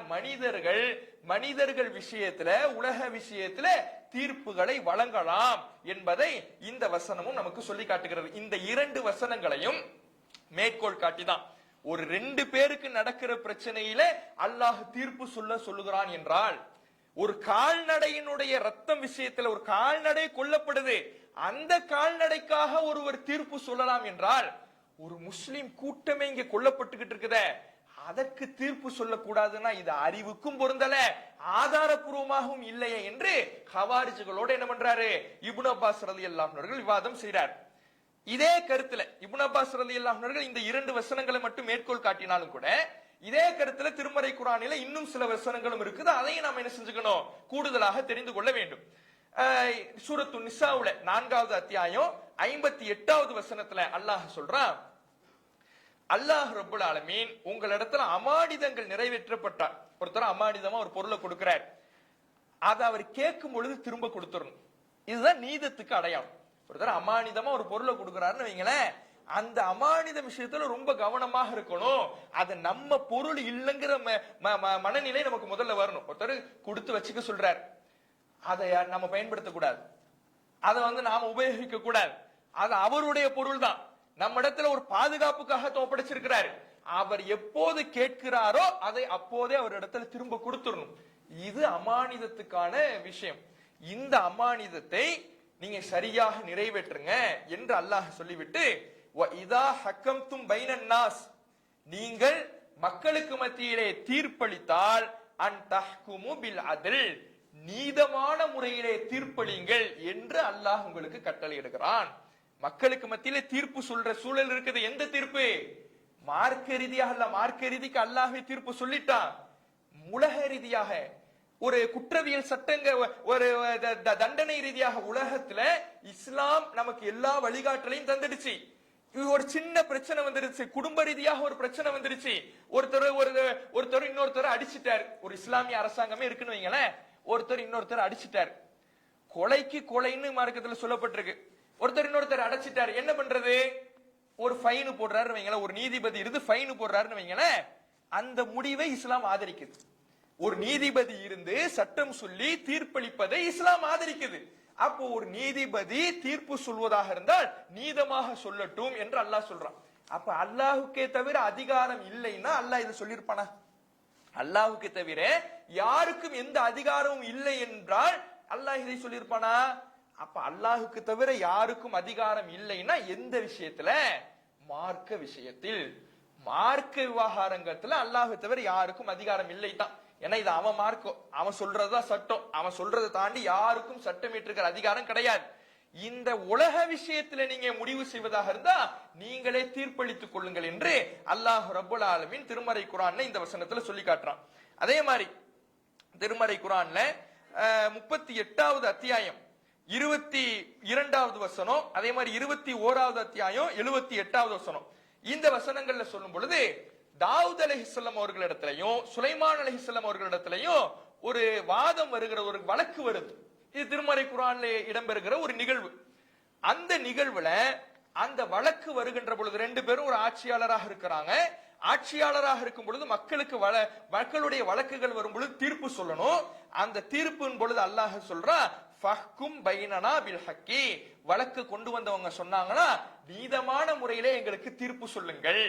மனிதர்கள் விஷயத்துல, உலக விஷயத்துல தீர்ப்புகளை வழங்கலாம் என்பதை இந்த வசனமும் நமக்கு சொல்லி காட்டுகிறது. இந்த இரண்டு வசனங்களையும் மேற்கோள் காட்டிதான் ஒரு ரெண்டு பேருக்கு நடக்கிற பிரச்சனையில அல்லாஹ் தீர்ப்பு சொல்லுகிறான் என்றால், ஒரு கால்நடையினுடைய ரத்தம் விஷயத்துல ஒரு கால்நடை கொல்லப்படுது, அந்த கால்நடைக்காக ஒருவர் தீர்ப்பு சொல்லலாம் என்றால், ஒரு முஸ்லிம் கூட்டமே இங்க கொல்லப்பட்டுக்கிட்டு இருக்குத, அதற்கு தீர்ப்பு சொல்லக்கூடாதுன்னா இது அறிவுக்கும் பொருந்தல, ஆதாரபூர்வமாகவும் இல்லையே என்று ஹவாரிஜிகளோட என்ன பண்றாரு இப்னு அப்பாஸ் ரலியல்லாஹு அன்ஹு விவாதம் செய்றார். இதே கருத்துல இப்னு அப்பாஸ் ரலியல்லாஹு அன்ஹு இந்த இரண்டு வசனங்களை மட்டும் மேற்கோள் காட்டினாலும் கூட, இதே கருத்துல திருமறை குர்ஆனில இன்னும் சில வசனங்களும் இருக்குது. அதையும் நாம என்ன செஞ்சுக்கணும், கூடுதலாக தெரிந்து கொள்ள வேண்டும். சூரத்து நிசாவுல 4வது அத்தியாயம் 58வது வசனத்துல அல்லாஹ் சொல்றான், அல்லாஹ் ரப்பல் ஆலமீன் உங்களிடத்துல அமானிதங்கள் நிறைவேற்றப்பட்டார். ஒருத்தர் அமானிதமா ஒரு பொருளை கொடுக்கிறார், அதை அவர் கேட்கும் பொழுது திரும்ப கொடுத்துடணும். இதுதான் நீதத்துக்கு அடையாளம். ஒருத்தர் அமானிதமா ஒரு பொருளை கொடுக்கிறாருன்னு வைங்களேன், அந்த அமானித விஷயத்துல ரொம்ப கவனமாக இருக்கணும். அது நம்ம பொருள் இல்லைங்கிற மனநிலை நமக்கு முதல்ல வரணும். ஒருத்தர் கொடுத்து வச்சுக்க சொல்றாரு, அதை நம்ம பயன்படுத்தக்கூடாது, அதை நாம உபயோகிக்க கூடாது, அது அவருடைய பொருள் தான், நம்ம இடத்துல ஒரு பாதுகாப்புக்காக ஒப்படைச்சிருக்கிறாரு. அவர் எப்போது கேட்கிறாரோ அதை அப்போதே அவர் இடத்துல திரும்ப கொடுத்துடணும். இது அமானிதத்துக்கான விஷயம். இந்த அமானிதத்தை நீங்க சரியாக நிறைவேற்றுங்க என்று அல்லாஹ் சொல்லிவிட்டு, இதா ஹக்கம்தும் பைனன் நாஸ், நீங்கள் மக்களுக்கு மத்தியிலே தீர்ப்பளித்தால் அன் தஹ்குமு பில் அத்ல், நீதமான முறையிலே தீர்ப்பளிங்கள் என்று அல்லாஹ் உங்களுக்கு கட்டளை இடுகிறான். மக்களுக்கு மத்தியிலே தீர்ப்பு சொல்ற சூழல் இருக்குது. எந்த தீர்ப்பு? மார்க்க ரீதியாக அல்ல. மார்க்க ரீதிக்கு அல்லாஹ்வே தீர்ப்பு சொல்லிட்டான். உலக ரீதியாக ஒரு குற்றவியல் சட்டங்க, ஒரு தண்டனை ரீதியாக உலகத்துல இஸ்லாம் நமக்கு எல்லா வழிகாட்டலையும் தந்துடுச்சு. ஒரு சின்ன பிரச்சனை வந்துருச்சு, குடும்ப ரீதியாக ஒரு பிரச்சனை வந்துருச்சு, ஒருத்தர் இன்னொருத்தர் அடிச்சிட்டார். ஒரு இஸ்லாமிய அரசாங்கமே இருக்குன்னு வைங்களேன், ஒருத்தர் இன்னொருத்தர் அடிச்சிட்டார். கொலைக்கு கொலைன்னு மார்க்கத்துல சொல்லப்பட்டிருக்கு. ஒருத்தர் இன்னொருத்தர் அடைச்சிட்டார், என்ன பண்றது? ஒரு ஃபைன் போடுறாரு வைங்களேன், ஒரு நீதிபதி இருந்து ஃபைன் போடுறாருன்னு வைங்களேன், அந்த முடிவை இஸ்லாம் ஆதரிக்குது. ஒரு நீதிபதி இருந்து சட்டம் சொல்லி தீர்ப்பளிப்பதை இஸ்லாம் ஆதரிக்குது. அப்போ ஒரு நீதிபதி தீர்ப்பு சொல்வதாக இருந்தால் நீதமாக சொல்லட்டும் என்று அல்லாஹ் சொல்றான். அப்ப அல்லாஹுக்கே தவிர அதிகாரம் இல்லைன்னா அல்லாஹ் இதை சொல்லியிருப்பானா? அல்லாஹுக்கு தவிர யாருக்கும் எந்த அதிகாரமும் இல்லை என்றால் அல்லாஹ் இதை சொல்லியிருப்பானா? அப்ப அல்லாஹுக்கு தவிர யாருக்கும் அதிகாரம் இல்லைன்னா எந்த விஷயத்துல? மார்க்க விஷயத்தில். மார்க்க விவகாரங்கத்துல அல்லாஹு தவிர யாருக்கும் அதிகாரம் இல்லை தான். ஏன்னா இது அவன் மார்க்கம், அவன் சொல்றதுதான் சட்டம். அவன் சொல்றதை தாண்டி யாருக்கும் சட்டம் ஏற்றுக்கிற அதிகாரம் கிடையாது. இந்த உலக விஷயத்துல நீங்க முடிவு செய்வதாக இருந்தா நீங்களே தீர்ப்பளித்துக் கொள்ளுங்கள் என்று அல்லாஹ் ரப்பல் ஆலமீன் திருமறை குர்ஆன்ல இந்த வசனத்துல சொல்லி காட்டுறான். அதே மாதிரி திருமறை குர்ஆன்ல 38வது அத்தியாயம் 22வது வசனம், அதே மாதிரி 21வது அத்தியாயம் 78வது வசனம், இந்த வசனங்கள்ல சொல்லும் பொழுது தாவூத் அலைஹிஸ்ஸலாம் அவர்களிடத்திலையும் சுலைமான் அலைஹிஸ்ஸலாம் அவர்களிடத்திலையும் ஒரு வாதம் வருகிற, ஒரு வழக்கு வருது. இது திருமறை குர்ஆன்ல இடம்பெறுகிற ஒரு நிகழ்வு. அந்த நிகழ்வுல அந்த வழக்கு வருகின்ற பொழுது ரெண்டு பேரும் ஒரு ஆட்சியாளராக இருக்கிறாங்க. ஆட்சியாளராக இருக்கும் பொழுது மக்களுடைய வழக்குகள் வரும் பொழுது தீர்ப்பு சொல்லணும். அந்த தீர்ப்பின் பொழுது அல்லாஹ் சொல்றா, ஃபஹ்கும் பைனனா பில் ஹக்கி, வழக்கு கொண்டு வந்தவங்க சொன்னாங்கன்னா நீதமான முறையிலே எங்களுக்கு தீர்ப்பு சொல்லுங்கள்,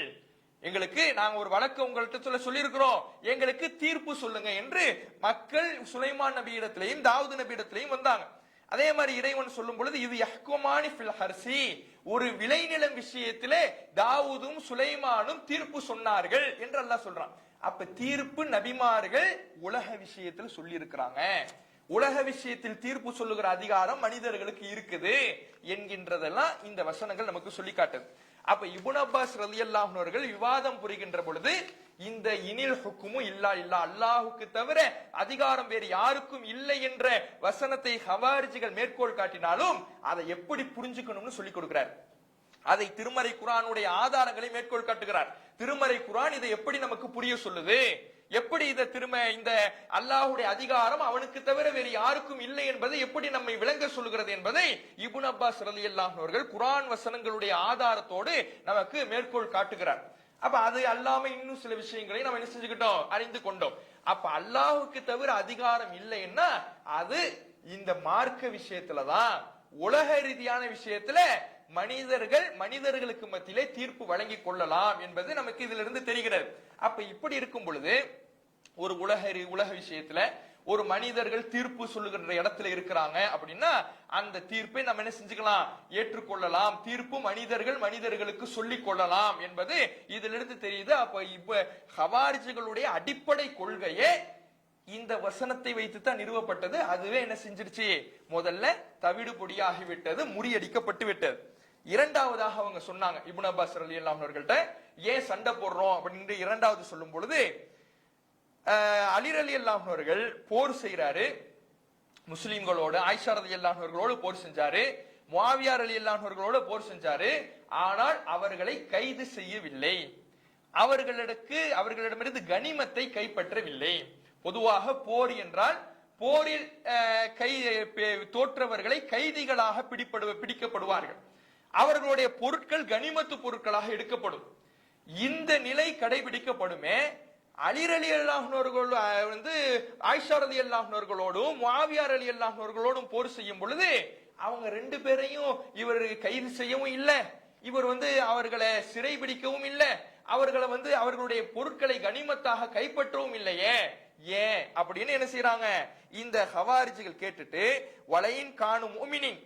எங்களுக்கு நாங்க ஒரு வழக்கு உங்கள்கிட்ட சொல்லி இருக்கிறோம், எங்களுக்கு தீர்ப்பு சொல்லுங்க என்று மக்கள் சுலைமான் நபியிடத்திலையும் தாவூத் நபியிடத்திலையும் வந்தாங்க. அதே மாதிரி இறைவன் சொல்லும் பொழுது இது யஹ்குமானி ஃபில் ஹர்சி, ஒரு விளைநிலம் விஷயத்திலே தாவூதும் சுலைமானும் தீர்ப்பு சொன்னார்கள் என்று அல்லாஹ் சொல்றான். அப்ப தீர்ப்பு நபிமார்கள் உலக விஷயத்தில் சொல்லி இருக்கிறாங்க. உலக விஷயத்தில் தீர்ப்பு சொல்லுகிற அதிகாரம் மனிதர்களுக்கு இருக்குது என்கின்றதெல்லாம் இந்த வசனங்கள் நமக்கு சொல்லி காட்டுது. அப்ப இப்னு அப்பாஸ் ரலியல்லாஹு அன்ஹு அவர்கள் விவாதம் புரிகின்ற பொழுது இந்த இனில் ஹுக்குமு இல்லா இல்லா, அல்லாஹுக்கு தவிர அதிகாரம் வேறு யாருக்கும் இல்லை என்ற வசனத்தை ஹவாரிஜிகள் மேற்கோள் காட்டினாலும் அதை எப்படி புரிஞ்சுக்கணும்னு சொல்லி கொடுக்கிறார். அதை திருமறை குர்ஆனுடைய ஆதாரங்களை மேற்கோள் காட்டுகிறார். திருமறை குர்ஆன் இதை எப்படி நமக்கு புரிய சொல்லுது, எப்படி இந்த அல்லாஹ்வுடைய அதிகாரம் அவனுக்கு தவிர வேறு யாருக்கும் இல்லை என்பதை எப்படி நம்மை விளங்க சொல்லுகிறது என்பதை இப்னு அப்பாஸ் ரலியல்லாஹு அன்ஹு அவர்கள் குர்ஆன் வசனங்களுடைய ஆதாரத்தோடு நமக்கு மேற்கோள் காட்டுகிறார். அப்ப அது அல்லாம இன்னும் சில விஷயங்களை நம்ம என்ன செஞ்சுக்கிட்டோம், அறிந்து கொண்டோம். அப்ப அல்லாஹுக்கு தவிர அதிகாரம் இல்லைன்னா அது இந்த மார்க்க விஷயத்துலதான், உலக ரீதியான விஷயத்துல மனிதர்களுக்கு மத்தியிலே தீர்ப்பு வழங்கி கொள்ளலாம் என்பது நமக்கு இதுல இருந்து தெரிகிறது. அப்ப இப்படி இருக்கும் பொழுது ஒரு உலக விஷயத்துல ஒரு மனிதர்கள் தீர்ப்பு சொல்லுகின்ற இடத்துல இருக்கிறாங்க அப்படின்னா அந்த தீர்ப்பை நம்ம என்ன செஞ்சுக்கலாம், ஏற்றுக்கொள்ளலாம். தீர்ப்பு மனிதர்களுக்கு சொல்லிக் கொள்ளலாம் என்பது இதுல இருந்து தெரியுது. அப்ப இப்ப ஹவாரிஜிகளுடைய அடிப்படை கொள்கையே இந்த வசனத்தை வைத்துத்தான் நிறுவப்பட்டது. அதுவே என்ன செஞ்சிருச்சு, முதல்ல தவிடு பொடியாகிவிட்டது, முறியடிக்கப்பட்டு விட்டது. இரண்டாவதாக அவங்க சொன்னாங்க இப்னு அப்பாஸ் ரலியல்லாஹு அன்ஹு அவர்கள்ட்ட ஏன் சண்டை போடுறோம் அப்படின்னு இரண்டாவது சொல்லும் பொழுது அலி ரலியல்லாஹு அன்ஹு அவர்கள் போர் செய்யறாரு முஸ்லிம்களோடு, ஆயிஷா ரலியல்லாஹு அன்ஹா அவர்களோடு போர் செஞ்சாரு, முஆவியா ரலியல்லாஹு அன்ஹு அவர்களோடு போர் செஞ்சாரு. ஆனால் அவர்களை கைது செய்யவில்லை, அவர்களிடமிருந்து கனிமத்தை கைப்பற்றவில்லை. பொதுவாக போர் என்றால் போரில் தோற்றவர்களை கைதிகளாக பிடிக்கப்படுவார்கள், அவர்களுடைய பொருட்கள் கனிமத்து பொருட்களாக எடுக்கப்படும். இந்த நிலை கடைபிடிக்கப்படுமே. அலி ரலியல்லாஹு அன்ஹு அவர்கள் ஆயிஷா ரலியல்லாஹு அன்ஹா அவர்களோடும் முஆவியா ரலியல்லாஹு அன்ஹு அவர்களோடும் போர் செய்யும் பொழுது அவங்க ரெண்டு பேரையும் இவர் கைது செய்யவும் இல்லை, இவர் அவர்களை சிறை பிடிக்கவும் இல்லை, அவர்களுடைய பொருட்களை கனிமத்தாக கைப்பற்றவும் இல்லையே. ஏன் அப்படின்னு என்ன செய்யறாங்க, இந்த ஹவாரிஜிகள் கேட்டுட்டு வலையின் காணும் மூமினின்,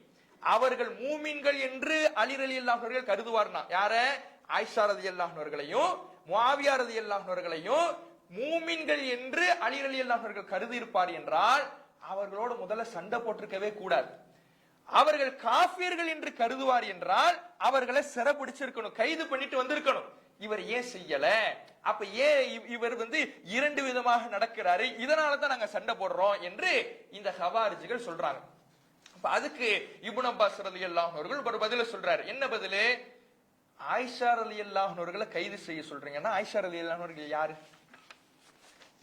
அவர்கள் மூமின்கள் என்று அலி ரலியல்லாஹு அவர்கள் கருதுவார்னா, யார, ஆயிஷா ரலியல்லாஹு அவர்களையும் முஆவியா ரலியல்லாஹு அவர்களையும் மூமின்கள் என்று அலி ரலியல்லாஹு அவர்கள் கருதி இருப்பார் என்றால் அவர்களோடு முதல்ல சண்டை போட்டிருக்கவே கூடாது. அவர்கள் காஃபியர்கள் என்று கருதுவார் என்றால் அவர்களை சிறைபிடிச்சிருக்கணும், கைது பண்ணிட்டு வந்திருக்கணும். இவர் ஏன் செய்யல? அப்ப ஏன் இவர் இரண்டு விதமாக நடக்கிறாரு, இதனாலதான் நாங்க சண்டை போடுறோம் என்று இந்த ஹவாரிஜிகள் சொல்றாங்க. அப்ப அதுக்கு இப்னு அப்பாஸ் ரலியல்லாஹு அவர்கள் ஒரு பதில சொல்றாரு. என்ன பதிலு? ஆயிஷா ரலியல்லாஹு அவர்களை கைது செய்ய சொல்றீங்கன்னா ஆயிஷா ரலியல்லாஹு அவர்கள் யாரு?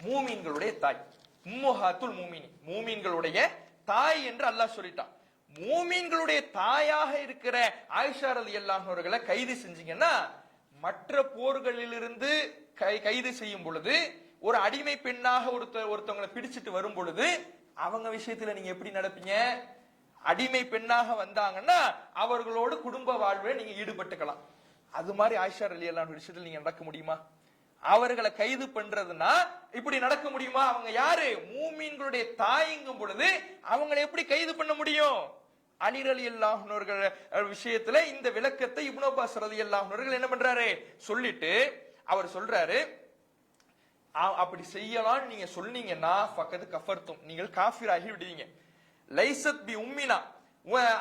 மூமின்களுடைய தாய், உம்மஹாத்துல் மூமினீன், மூமின்களுடைய தாய் என்று அல்லாஹ் சொல்லிட்டான். மூமின்களுடைய தாயாக இருக்கிற ஆயிஷா ரலியல்லாஹு அவர்களை கைது செஞ்சீங்கன்னா மற்ற போர்களிலிருந்து கைது செய்யும் பொழுது ஒரு அடிமை பெண்ணாக ஒருத்தவங்களை பிடிச்சிட்டு வரும் பொழுது அவங்க விஷயத்துல நீங்க எப்படி நடப்பீங்க? அடிமை பெண்ணாக வந்தாங்கன்னா அவர்களோடு குடும்ப வாழ்வை நீங்க ஈடுபட்டுக்கலாம். அது மாதிரி ஆயிஷா ரலியல்லாஹு விஷயத்துல நீங்க நடக்க முடியுமா? அவர்களை கைது பண்றதுன்னா இப்படி நடக்க முடியுமா? அவங்க யாரு? மூமின்களுடைய தாய்ங்கும் பொழுது அவங்களை எப்படி கைது பண்ண முடியும்? அலி ரலியல்லாஹு அவர்கள் விஷயத்துல இந்த விளக்கத்தை இப்னு அப்பாஸ் ரலியல்லாஹு அவர்கள் என்ன பண்றாரு சொல்லிட்டு அவர் சொல்றாரு, அப்படி செய்யலாம் நீங்க சொன்னீங்கன்னா ஃபக்கத் கஃபர்தும், நீங்கள் காஃபிராகி விடுவீங்க. லைசத் பி உம்மினா,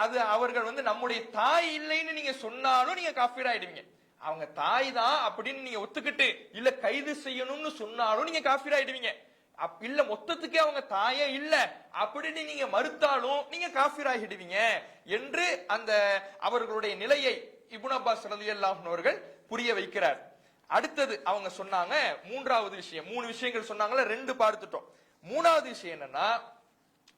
அது அவர்கள் நம்முடைய தாய் இல்லைன்னு நீங்க சொன்னாலும் நீங்க காஃபிராயிடுவீங்க. அவங்க தாய் தான் அப்படின்னு நீங்க ஒத்துக்கிட்டு இல்ல கைது செய்யணும்னு சொன்னாலும் நீங்க காஃபிராயிடுவீங்க. இல்ல மொத்தத்துக்கே அவங்க தாயே இல்ல அப்படின்னு நீங்க மறுத்தாலும் நீங்க காஃபிராகிடுவீங்க என்று அந்த அவர்களுடைய நிலையை இப்னு அப்பாஸ் ரலியல்லாஹு அவர்கள் புரிய வைக்கிறார். அடுத்தது அவங்க சொன்னாங்க மூன்றாவது விஷயம், மூணு விஷயங்கள் சொன்னாங்கல்ல, ரெண்டு பார்த்துட்டோம். மூணாவது விஷயம் என்னன்னா,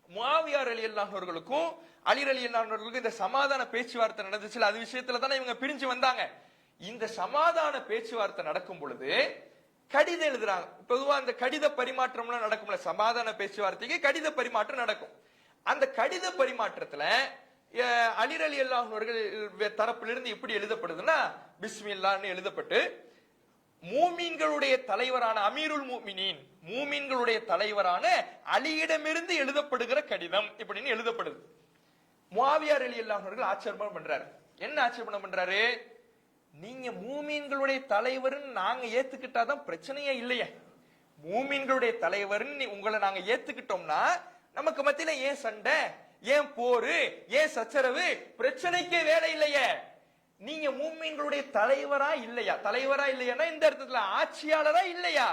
முஆவியா ரலியல்லாஹு அவர்களுக்கும் அலி ரலியல்லாஹு அவர்களுக்கும் இந்த சமாதான பேச்சுவார்த்தை நடந்துச்சுல, அது விஷயத்துல தானே இவங்க பிரிஞ்சு வந்தாங்க. இந்த சமாதான பேச்சுவார்த்தை நடக்கும் பொழுது கடிதம் எழுதுறாங்க. பொதுவா அந்த கடித பரிமாற்றம்லாம் நடக்கும்ல, சமாதான பேச்சுவார்த்தைக்கு கடித பரிமாற்றம் நடக்கும். அந்த கடித பரிமாற்றத்துல அலி ரலியல்லாஹு அவர்கள் தரப்பிலிருந்து எப்படி எழுதப்படுதுன்னா, பிஸ்மில்லான்னு எழுதப்பட்டு மூமின்களுடைய தலைவரான அமீருல் மூமினீன், மூமின்களுடைய தலைவரான அலியிடமிருந்து எழுதப்படுகிற கடிதம் இப்படின்னு எழுதப்படுது. முஆவியா ரலியல்லாஹு அவர்கள் ஆட்சேபம் பண்றாரு. என்ன ஆட்சேபம் பண்றாரு? நீங்க மூமின்களுடைய தலைவர்னு நாங்க ஏத்துக்கிட்டாதான் பிரச்சனையே இல்லையே. மூமின்களுடைய தலைவர்னு உங்களை நாங்க ஏத்துக்கிட்டோம்னா நமக்கு மத்தியில ஏன் சண்டை, ஏன் போரு, ஏன் சச்சரவு, பிரச்சனைக்கே வேலை இல்லையே. நீங்க மூமின்களுடைய தலைவரா இல்லையா? தலைவரா இல்லையானா இந்த இடத்துல ஆட்சியாளரா இல்லையா?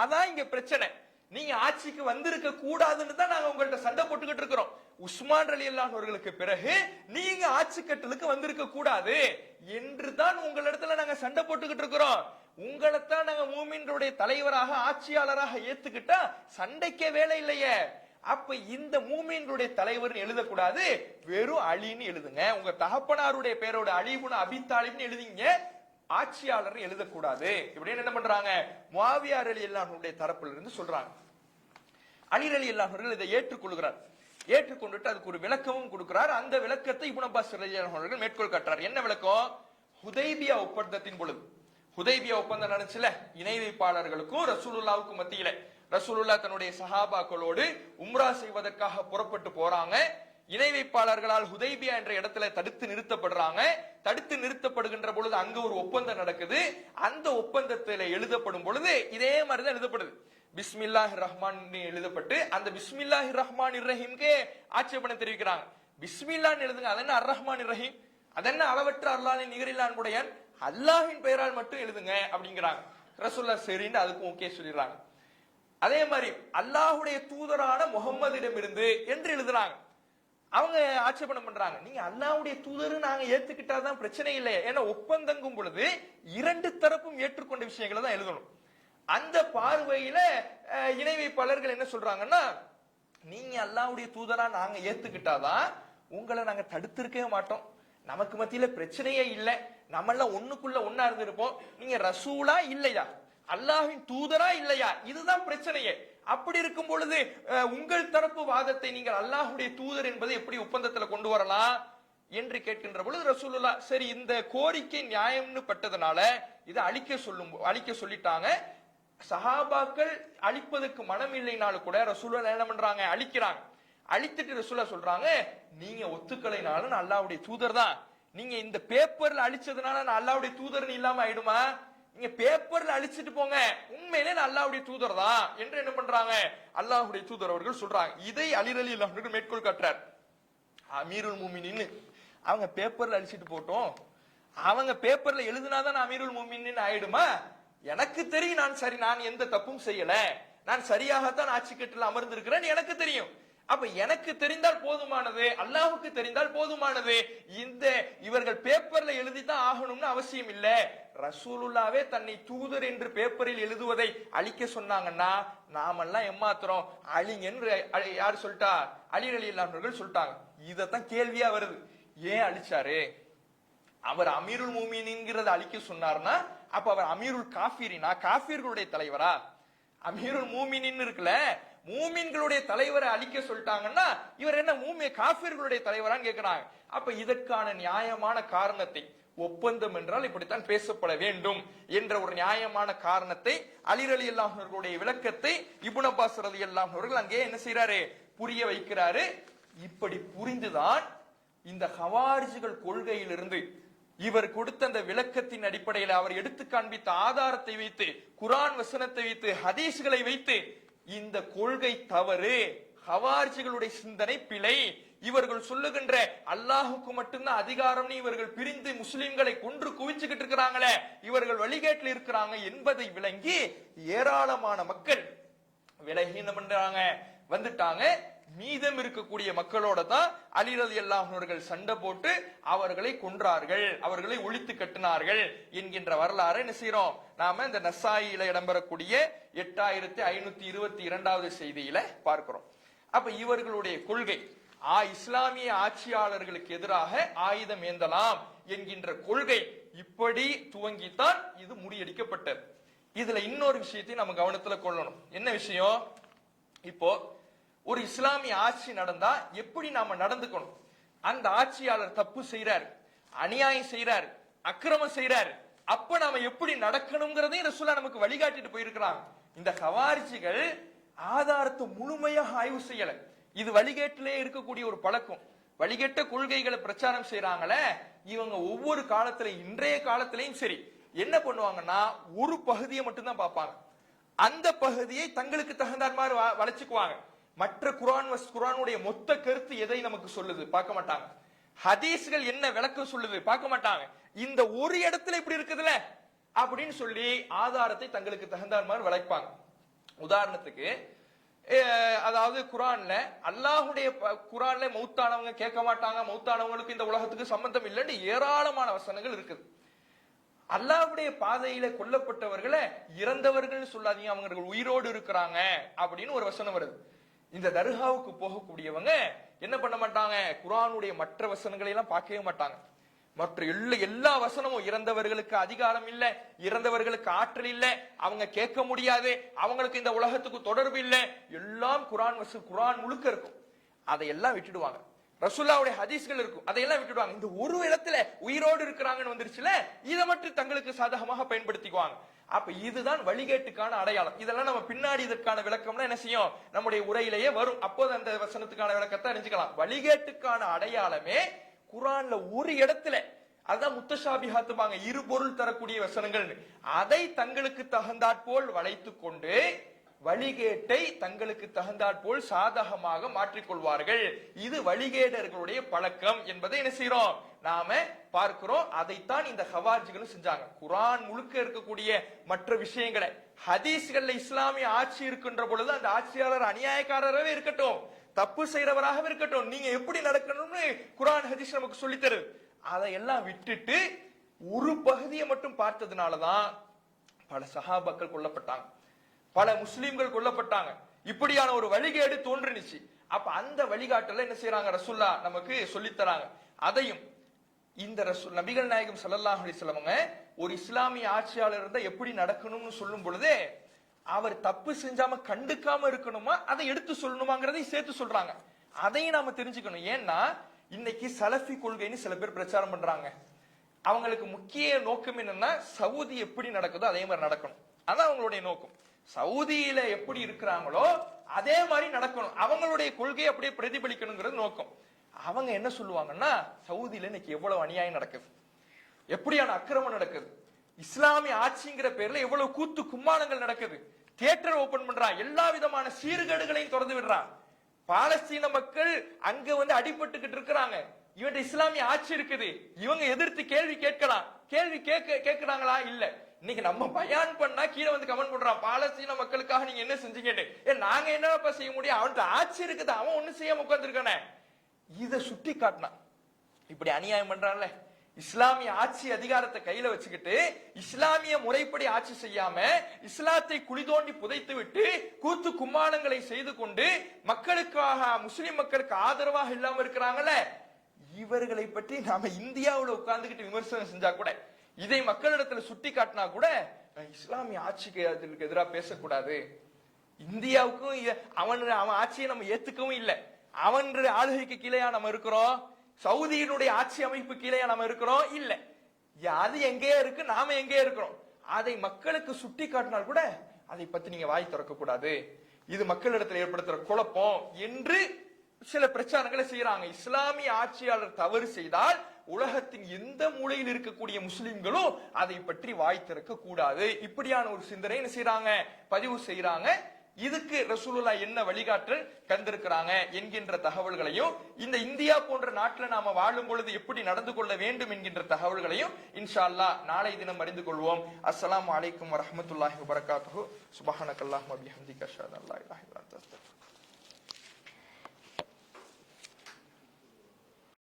அதான் இங்க பிரச்சனை. நீங்க ஆட்சிக்கு வந்திருக்க கூடாதுன்னு தான் நாங்க உங்கள்ட்ட சண்டை போட்டுக்கிட்டு இருக்கிறோம். உஸ்மான் ரலியல்லாஹு அவர்களுக்கு பிறகு நீங்க ஆட்சி கட்டலுக்கு வந்திருக்க கூடாது என்று தான் உங்களிடத்துல நாங்க சண்டை போட்டுக்கிட்டு இருக்கிறோம். உங்களைத்தான் நாங்க மூமின்களுடைய தலைவராக ஆட்சியாளராக ஏத்துக்கிட்டா சண்டைக்கே வேலை இல்லையே. அப்ப இந்த மூமின்களுடைய தலைவர் எழுதக்கூடாது, வெறும் அலின்னு எழுதுங்க. உங்க தகப்பனாருடைய பேரோட அலி இப்னு அபீ தாலிப்னு எழுதிங்க, ஆட்சியாளர் எழுதக்கூடாது. இப்படின்னு என்ன பண்றாங்க? முஆவியா ரலியல்லாஹு அவருடைய தரப்பில் இருந்து சொல்றாங்க. அலி ரலியல்லாஹு அவர்கள் இதை ஏற்றுக்கொள்கிறார். ஏற்றுக்கொண்டுட்டு அதுக்கு ஒரு விளக்கமும் கொடுக்கிறார். அந்த விளக்கத்தை இப்னு அப்பாஸ் ரலியல்லாஹு அவர்கள் மேற்கோள் காட்டுறார். என்ன விளக்கம்? ஹுதைபியா ஒப்பந்தத்தின் பொழுது, ஹுதைபியா ஒப்பந்தம் நடந்துச்சுல, இணை வைப்பாளர்களுக்கும் ரசூலுல்லாஹ்வுக்கும் மத்தியில, ரசூலுல்லாஹ் தன்னுடைய சஹாபாக்களோடு உம்ரா செய்வதற்காக புறப்பட்டு போறாங்க. இணை வைப்பாளர்களால் ஹுதைபியா என்ற இடத்துல தடுத்து நிறுத்தப்படுறாங்க. தடுத்து நிறுத்தப்படுகின்ற பொழுது அங்க ஒரு ஒப்பந்தம் நடக்குது. அந்த ஒப்பந்தத்தில் எழுதப்படும் பொழுது இதே மாதிரிதான் எழுதப்படுது. பிஸ்மில்லாஹிர் ரஹ்மான் எழுதப்பட்டு அந்த பிஸ்மில்லாஹிர் ரஹ்மானிர் ரஹீம்க்கு ஆட்சேபனை தெரிவிக்கிறாங்க. பிஸ்மில்லான்னு எழுதுங்க, அது என்ன அர் ரஹ்மானிர் ரஹீம், அது என்ன அளவற்ற அல்லாஹ்வின் நிகரில்லான் உடையான், அல்லாஹ்வின் பெயரால் மட்டும் எழுதுங்க அப்படிங்கிறாங்க. ரசூலுல்லாஹ் சரின்னு அதுக்கும் ஓகே சொல்லிடுறாங்க. அதே மாதிரி அல்லாஹ்வுடைய தூதரான முஹம்மதிடம் இருந்து என்று எழுதுறாங்க. அவங்க ஆட்சேபணம் பண்றாங்க, நீங்க அல்லாஹ்வுடைய தூதர் நாங்க ஏத்துக்கிட்டாதான் பிரச்சனை இல்லை. ஏன்னா ஒப்பந்தங்கும் பொழுது இரண்டு தரப்பும் ஏற்றுக்கொண்ட விஷயங்களை தான் எழுதணும். அந்த பார்வையில இணை வைப்பாளர்கள் என்ன சொல்றாங்கன்னா, நீங்க அல்லாஹ்வுடைய தூதரா நாங்க ஏத்துக்கிட்டாதான் உங்களை நாங்க தடுத்திருக்கவே மாட்டோம், நமக்கு மத்தியில பிரச்சனையே இல்லை, நம்ம எல்லாம் ஒண்ணுக்குள்ள ஒன்னா இருந்திருப்போம். நீங்க ரசூலா இல்லையா, அல்லாஹ்வின் தூதரா இல்லையா, இதுதான் பிரச்சனையே. அப்படி இருக்கும் பொழுது உங்கள் தரப்பு வாதத்தை நீங்கள் அல்லாஹ்வுடைய தூதர் என்பதை எப்படி ஒப்பந்தத்துல கொண்டு வரலாம் என்று கேட்கின்ற பொழுது ரசூலுல்லாஹ் சரி இந்த கோரிக்கை நியாயம்னு பட்டதனால இதை அழிக்க சொல்லிட்டாங்க. சஹாபாக்கள் அழிப்பதற்கு மனம் இல்லைனாலும் கூட ரசூலுல்லாஹ் என்ன பண்றாங்க, அழிக்கிறாங்க. அழித்துட்டு ரசூலுல்லாஹ் சொல்றாங்க, நீங்க ஒத்துக்கலைனாலும் நான் அல்லாஹ்வுடைய தூதர் தான், நீங்க இந்த பேப்பர்ல அழிச்சதுனால நான் அல்லாஹ்வுடைய தூதர்னு இல்லாம ஆயிடுமா, நீங்க பேப்பர்ல அழிச்சிட்டு போங்க, உண்மையிலே நான் அல்லாஹ்வுடைய தூதர் தான் என்று என்ன பண்றாங்க, அல்லாஹ்வுடைய தூதர் அவர்கள் சொல்றாங்க. இதை அலி ரலியல்லாஹு அன்ஹு மேற்கோள் காட்டுறார். அமீருல் முஃமினீன் அவங்க பேப்பர்ல அழிச்சிட்டு போட்டோம், அவங்க பேப்பர்ல எழுதினாதான் அமீருல் முஃமினீன் ஆயிடுமா? எனக்கு தெரியும் நான் எந்த தப்பும் செய்யல, நான் சரியாகத்தான் ஆட்சி கட்டில் அமர்ந்திருக்கிறேன், எனக்கு தெரியும். அப்ப எனக்கு தெரிந்தால் போதுமானது, அல்லாஹ்வுக்கு தெரிந்தால் போதுமானது. இவர்கள் பேப்பர்ல எழுதிதான் ஆகணும்னு அவசியம் இல்ல. ரசூலுல்லாவே தன்னை தூதர் என்று பேப்பரில் எழுதுவதை அழிக்க சொன்னாங்கன்னா நாமெல்லாம் ஏமாத்துறோம், அழிங்கன்னு யார் சொல்லிட்டா? அலி ரலியல்லாஹு அன்ஹு சொல்லிட்டாங்க. இதத்தான் கேள்வியா வருது, ஏன் அழிச்சாரு? அவர் அமீருல் முஃமினீன்ங்கிறத அழிக்க சொன்னார்னா அப்ப அவர் அமீருல் காஃபிரினா, காஃபிர்களுடைய தலைவரா? அமீருல் முஃமினீன் இருக்குல்ல, மூமின்களுடைய தலைவரை அழிக்க சொல்லிட்டாங்கன்னா இவர் என்ன காஃபிர்களுடைய தலைவரான்னு கேட்கிறாங்க. அப்ப இதற்கான நியாயமான காரணத்தை, ஒப்பந்தம் என்றால் இப்படித்தான் பேசப்பட வேண்டும் என்ற ஒரு நியாயமான காரணத்தை, அலி ரலியல்லாஹு அன்ஹுடைய விளக்கத்தை இப்னு அப்பாஸ் ரலியல்லாஹு அவர்கள் அங்கே என்ன செய்யறாரு, புரிய வைக்கிறாரு. இப்படி புரிந்துதான் இந்த ஹவாரிஜிகள் கொள்கையிலிருந்து இவர் கொடுத்த அந்த விளக்கத்தின் அடிப்படையில் அவர் எடுத்து காண்பித்த ஆதாரத்தை வைத்து, குர்ஆன் வசனத்தை வைத்து, ஹதீஸ்களை வைத்து இந்த கொள்கை தவறு, ஹவாரிஜிகளுடைய சிந்தனை பிழை, இவர்கள் சொல்லுகின்ற அல்லாஹுக்கு மட்டும்தான் அதிகாரம், இவர்கள் பிரிந்து முஸ்லிம்களை கொன்று குவிச்சுக்கிட்டு இருக்கிறாங்களே, இவர்கள் வழிகேட்டில் இருக்கிறாங்க என்பதை விளங்கி ஏராளமான மக்கள் விலகி என்ன பண்றாங்க, வந்துட்டாங்க. மீதம் இருக்கக்கூடிய மக்களோட தான் அலி ரலியல்லாஹு அவர்கள் சண்டை போட்டு அவர்களை கொன்றார்கள், அவர்களை ஒழித்து கட்டினார்கள் என்கின்ற வரலாறு என்ன செய்யறோம் நாம இந்த நசாயில இடம்பெறக்கூடிய 8522வது செய்தியில பார்க்கிறோம். அப்ப இவர்களுடைய கொள்கை இஸ்லாமிய ஆட்சியாளர்களுக்கு எதிராக ஆயுதம் ஏந்தலாம் என்கின்ற கொள்கை இப்படி துவங்கித்தான் இது முறியடிக்கப்பட்டது. இதுல இன்னொரு விஷயத்தை நம்ம கவனத்துல கொள்ளணும். என்ன விஷயம்? இப்போ ஒரு இஸ்லாமிய ஆட்சி நடந்தா எப்படி நாம நடந்துக்கணும்? அந்த ஆட்சியாளர் தப்பு செய்யறார், அநியாயம் செய்யறார், அக்கிரமம் செய்யறார், அப்ப நாம எப்படி நடக்கணும்ங்கிறதையும் ரசூலுல்லாஹ் நமக்கு வழிகாட்டிட்டு போயிருக்கிறாங்க. இந்த ஹவாரிஜிகள் ஆதாரத்தை முழுமையாக ஆய்வு செய்யல. இது வழிகேட்டிலே இருக்கக்கூடிய ஒரு பழக்கம். வழிகேட்ட கொள்கைகளை பிரச்சாரம் செய்யறாங்களே இவங்க ஒவ்வொரு காலத்துல, இன்றைய காலத்திலையும் சரி, என்ன பண்ணுவாங்கன்னா ஒரு பகுதியை மட்டும்தான் பார்ப்பாங்க. அந்த பகுதியை தங்களுக்கு தகுந்த மாதிரி வளைச்சுக்குவாங்க. மற்ற குர்ஆனுடைய மொத்த கருத்து எதை நமக்கு சொல்லுது பார்க்க மாட்டாங்க. ஹதீஸ்கள் என்ன விளக்கம் சொல்லுது பார்க்க மாட்டாங்க. இந்த ஒரு இடத்துல இப்படி இருக்குதுல அப்படின்னு சொல்லி ஆதாரத்தை தங்களுக்கு தகுந்த மாதிரி வளைப்பாங்க. உதாரணத்துக்கு, அதாவது குர்ஆன்ல அல்லாஹ்வுடைய குர்ஆன்ல மௌத்தானவங்க கேட்க மாட்டாங்க, மௌத்தானவங்களுக்கு இந்த உலகத்துக்கு சம்பந்தம் இல்லைன்னு ஏராளமான வசனங்கள் இருக்குது. அல்லாஹ்வுடைய பாதையில கொல்லப்பட்டவர்களை இறந்தவர்கள் சொல்லாதீங்க, அவங்க உயிரோடு இருக்கிறாங்க அப்படின்னு ஒரு வசனம் வருது. இந்த தர்காவுக்கு போகக்கூடியவங்க என்ன பண்ண மாட்டாங்க, குர்ஆனுடைய மற்ற வசனங்களை எல்லாம் பார்க்கவே மாட்டாங்க. மற்ற எல்லா வசனமும் இறந்தவர்களுக்கு அதிகாரம் இல்ல, இறந்தவர்களுக்கு ஆற்றல் இல்ல, அவங்க கேட்க முடியாது, அவங்களுக்கு இந்த உலகத்துக்கு தொடர்பு இல்ல, எல்லாம் குர்ஆன் முழுக்க இருக்கும். அதையெல்லாம் விட்டுடுவாங்க. ரசூலுல்லாஹ்வுடைய ஹதீஸ்கள் இருக்கும், அதையெல்லாம் விட்டுடுவாங்க. இந்த ஒரு இடத்துல உயிரோடு இருக்கிறாங்கன்னு வந்துருச்சுல, இதை மட்டும் தங்களுக்கு சாதகமாக பயன்படுத்திக்குவாங்க. அப்ப இதுதான் வழிகேட்டுக்கான அடையாளம். இதெல்லாம் நம்ம பின்னாடி இதற்கான விளக்கம்னா என்ன செய்யும், நம்முடைய உரையிலேயே வரும். அப்போது அந்த வசனத்துக்கான விளக்கத்தை அறிஞ்சுக்கலாம். வழிகேட்டுக்கான அடையாளமே குர்ஆன்ல ஒரு இடத்துல, அதுதான் முத்தஷாபிஹாத்துபாங்க, இரு பொருள் தரக்கூடிய வசனங்கள், அதை தங்களுக்கு தகுந்தாற்போல் வளைத்து கொண்டு வழிகேட்டை தங்களுக்கு தகுந்தாற்போல் சாதகமாக மாற்றிக்கொள்வார்கள். இது வழிகேடர்களுடைய பழக்கம் என்பதை என்ன செய்யறோம் நாம பார்க்கிறோம். அதைத்தான் இந்த ஹவாரிஜிகளும் செஞ்சாங்க. குர்ஆன் முழுக்க இருக்கக்கூடிய மற்ற விஷயங்களை, ஹதீஸ்கள்ல இஸ்லாமிய ஆட்சி இருக்கின்ற பொழுது அந்த ஆட்சியாளர் அநியாயக்காரராகவே இருக்கட்டும், தப்பு செய்யறவராகவே இருக்கட்டும், நீங்க எப்படி நடக்கணும்னு குர்ஆன் ஹதீஸ் நமக்கு சொல்லி தருது. அதையெல்லாம் விட்டுட்டு ஒரு பகுதியை மட்டும் பார்த்ததுனாலதான் பல சஹாபாக்கள் கொல்லப்பட்டாங்க, பல முஸ்லிம்கள் கொல்லப்பட்டாங்க. இப்படியான ஒரு வழிகேடு தோன்றுனுச்சு. அப்ப அந்த வழிகாட்டல என்ன செய்யறாங்க, ரசூலுல்லாஹ் நமக்கு சொல்லி தராங்க. அதையும் இந்த நபிகள் நாயகம் ஸல்லல்லாஹு அலைஹி வஸல்லம் ஒரு இஸ்லாமிய ஆட்சியாளர் இருந்தா எப்படி நடக்கணும்னு சொல்லும் பொழுது அவர் தப்பு செஞ்சாம கண்டுக்காம இருக்கணுமா, அதை எடுத்து சொல்லணுமாங்கிறதையும் சேர்த்து சொல்றாங்க. அதையும் நாம தெரிஞ்சுக்கணும். ஏன்னா இன்னைக்கு சலஃபி கொள்கைன்னு சில பேர் பிரச்சாரம் பண்றாங்க. அவங்களுக்கு முக்கிய நோக்கம் என்னன்னா சவுதி எப்படி நடக்குதோ அதே மாதிரி நடக்கணும், அதான் அவங்களுடைய நோக்கம். சவுதியில எப்படி இருக்கிறாங்களோ அதே மாதிரி நடக்கணும், அவங்களுடைய கொள்கையை அப்படியே பிரதிபலிக்கணுங்கிறது நோக்கம். அவங்க என்ன சொல்லுவாங்கன்னா, சவுதியில இன்னைக்கு எவ்வளவு அநியாயம் நடக்குது, எப்படியான அக்கிரமம் நடக்குது, இஸ்லாமிய ஆட்சிங்கிற பேர்ல எவ்வளவு கூத்து கும்மாளங்கள் நடக்குது. தியேட்டர் ஓபன் பண்றான், எல்லா விதமான சீர்கேடுகளையும் திறந்து விடுறான். பாலஸ்தீன மக்கள் அங்க அடிபட்டுக்கிட்டு இருக்கிறாங்க. இவன் இஸ்லாமிய ஆட்சி இருக்குது, இவங்க எதிர்த்து கேள்வி கேட்கலாம். கேள்வி கேட்கிறாங்களா? இல்ல. இன்னைக்கு நம்ம பயான் பண்ணா கீழே கமெண்ட் பண்றான், பாலஸ்தீன மக்களுக்காக நீங்க என்ன செஞ்சீங்கன்னு. நாங்க என்னப்பா செய்ய முடியும், அவன் ஆட்சி இருக்குது, அவன் ஒண்ணு செய்யாம உட்கார்ந்துருக்கானே. இத சுட்டி காட்டினா இப்படி அநியாயம் பண்றான்ல. இஸ்லாமிய ஆட்சி அதிகாரத்தை கையில வச்சுக்கிட்டு இஸ்லாமிய முறைப்படி ஆட்சி செய்யாம இஸ்லாத்தை குழி தோண்டி புதைத்து விட்டு கூத்து கும்மாளங்களை செய்து கொண்டு மக்களுக்காக, முஸ்லிம் மக்களுக்கு ஆதரவாக இல்லாம இருக்கிறாங்கல்ல, இவர்களை பற்றி நாம இந்தியாவுல உட்கார்ந்துகிட்டு விமர்சனம் செஞ்சா கூட, இதை மக்களிடத்துல சுட்டி காட்டினா கூட இஸ்லாமிய ஆட்சிக்கு எதிராக பேசக்கூடாது. இந்தியாவுக்கும் அவன் ஆட்சியை நம்ம ஏத்துக்கவும் இல்லை. அவன் ஆளுகைக்கு கீழேயா நம்ம இருக்கிறோம்? சவுதியினுடைய ஆட்சி அமைப்பு கீழே நம்ம இருக்கிறோம்? இல்ல. அது எங்கேயே இருக்கு, நாம எங்கேயே இருக்கிறோம். அதை மக்களுக்கு சுட்டி காட்டினால் கூட அதை பத்தி நீங்க வாய் திறக்க கூடாது, இது மக்களிடத்தில் ஏற்படுத்துற குழப்பம் என்று சில பிரச்சாரங்களை செய்யறாங்க. இஸ்லாமிய ஆட்சியாளர் தவறு செய்தால் உலகத்தின் எந்த மூலையில் இருக்கக்கூடிய முஸ்லிம்களும் அதை பற்றி வாய் திறக்க கூடாது. இப்படியான ஒரு சிந்தனை என்ன செய்யறாங்க, பதிவு செய்யறாங்க. இதுக்கு ரசூலுல்லாஹ் என்ன வழிகாட்டல் தந்திருக்கிறாங்க என்கின்ற தகவல்களையும், இந்த இந்தியா போன்ற நாட்டில் நாம வாழும் பொழுது எப்படி நடந்து கொள்ள வேண்டும் என்கின்ற தகவல்களையும் இன்ஷா அல்லாஹ் நாளை தினம் அறிந்து கொள்வோம். அஸ்ஸலாமு அலைக்கும் வரஹ்மத்துல்லாஹி வபரகாத்துஹு. சுப்ஹானக்கல்லாஹும்ம வபிஹம்திக அஷ்ஹது அல்லா இலாஹா இல்லா அன்த அஸ்தக்ஃபிருக்க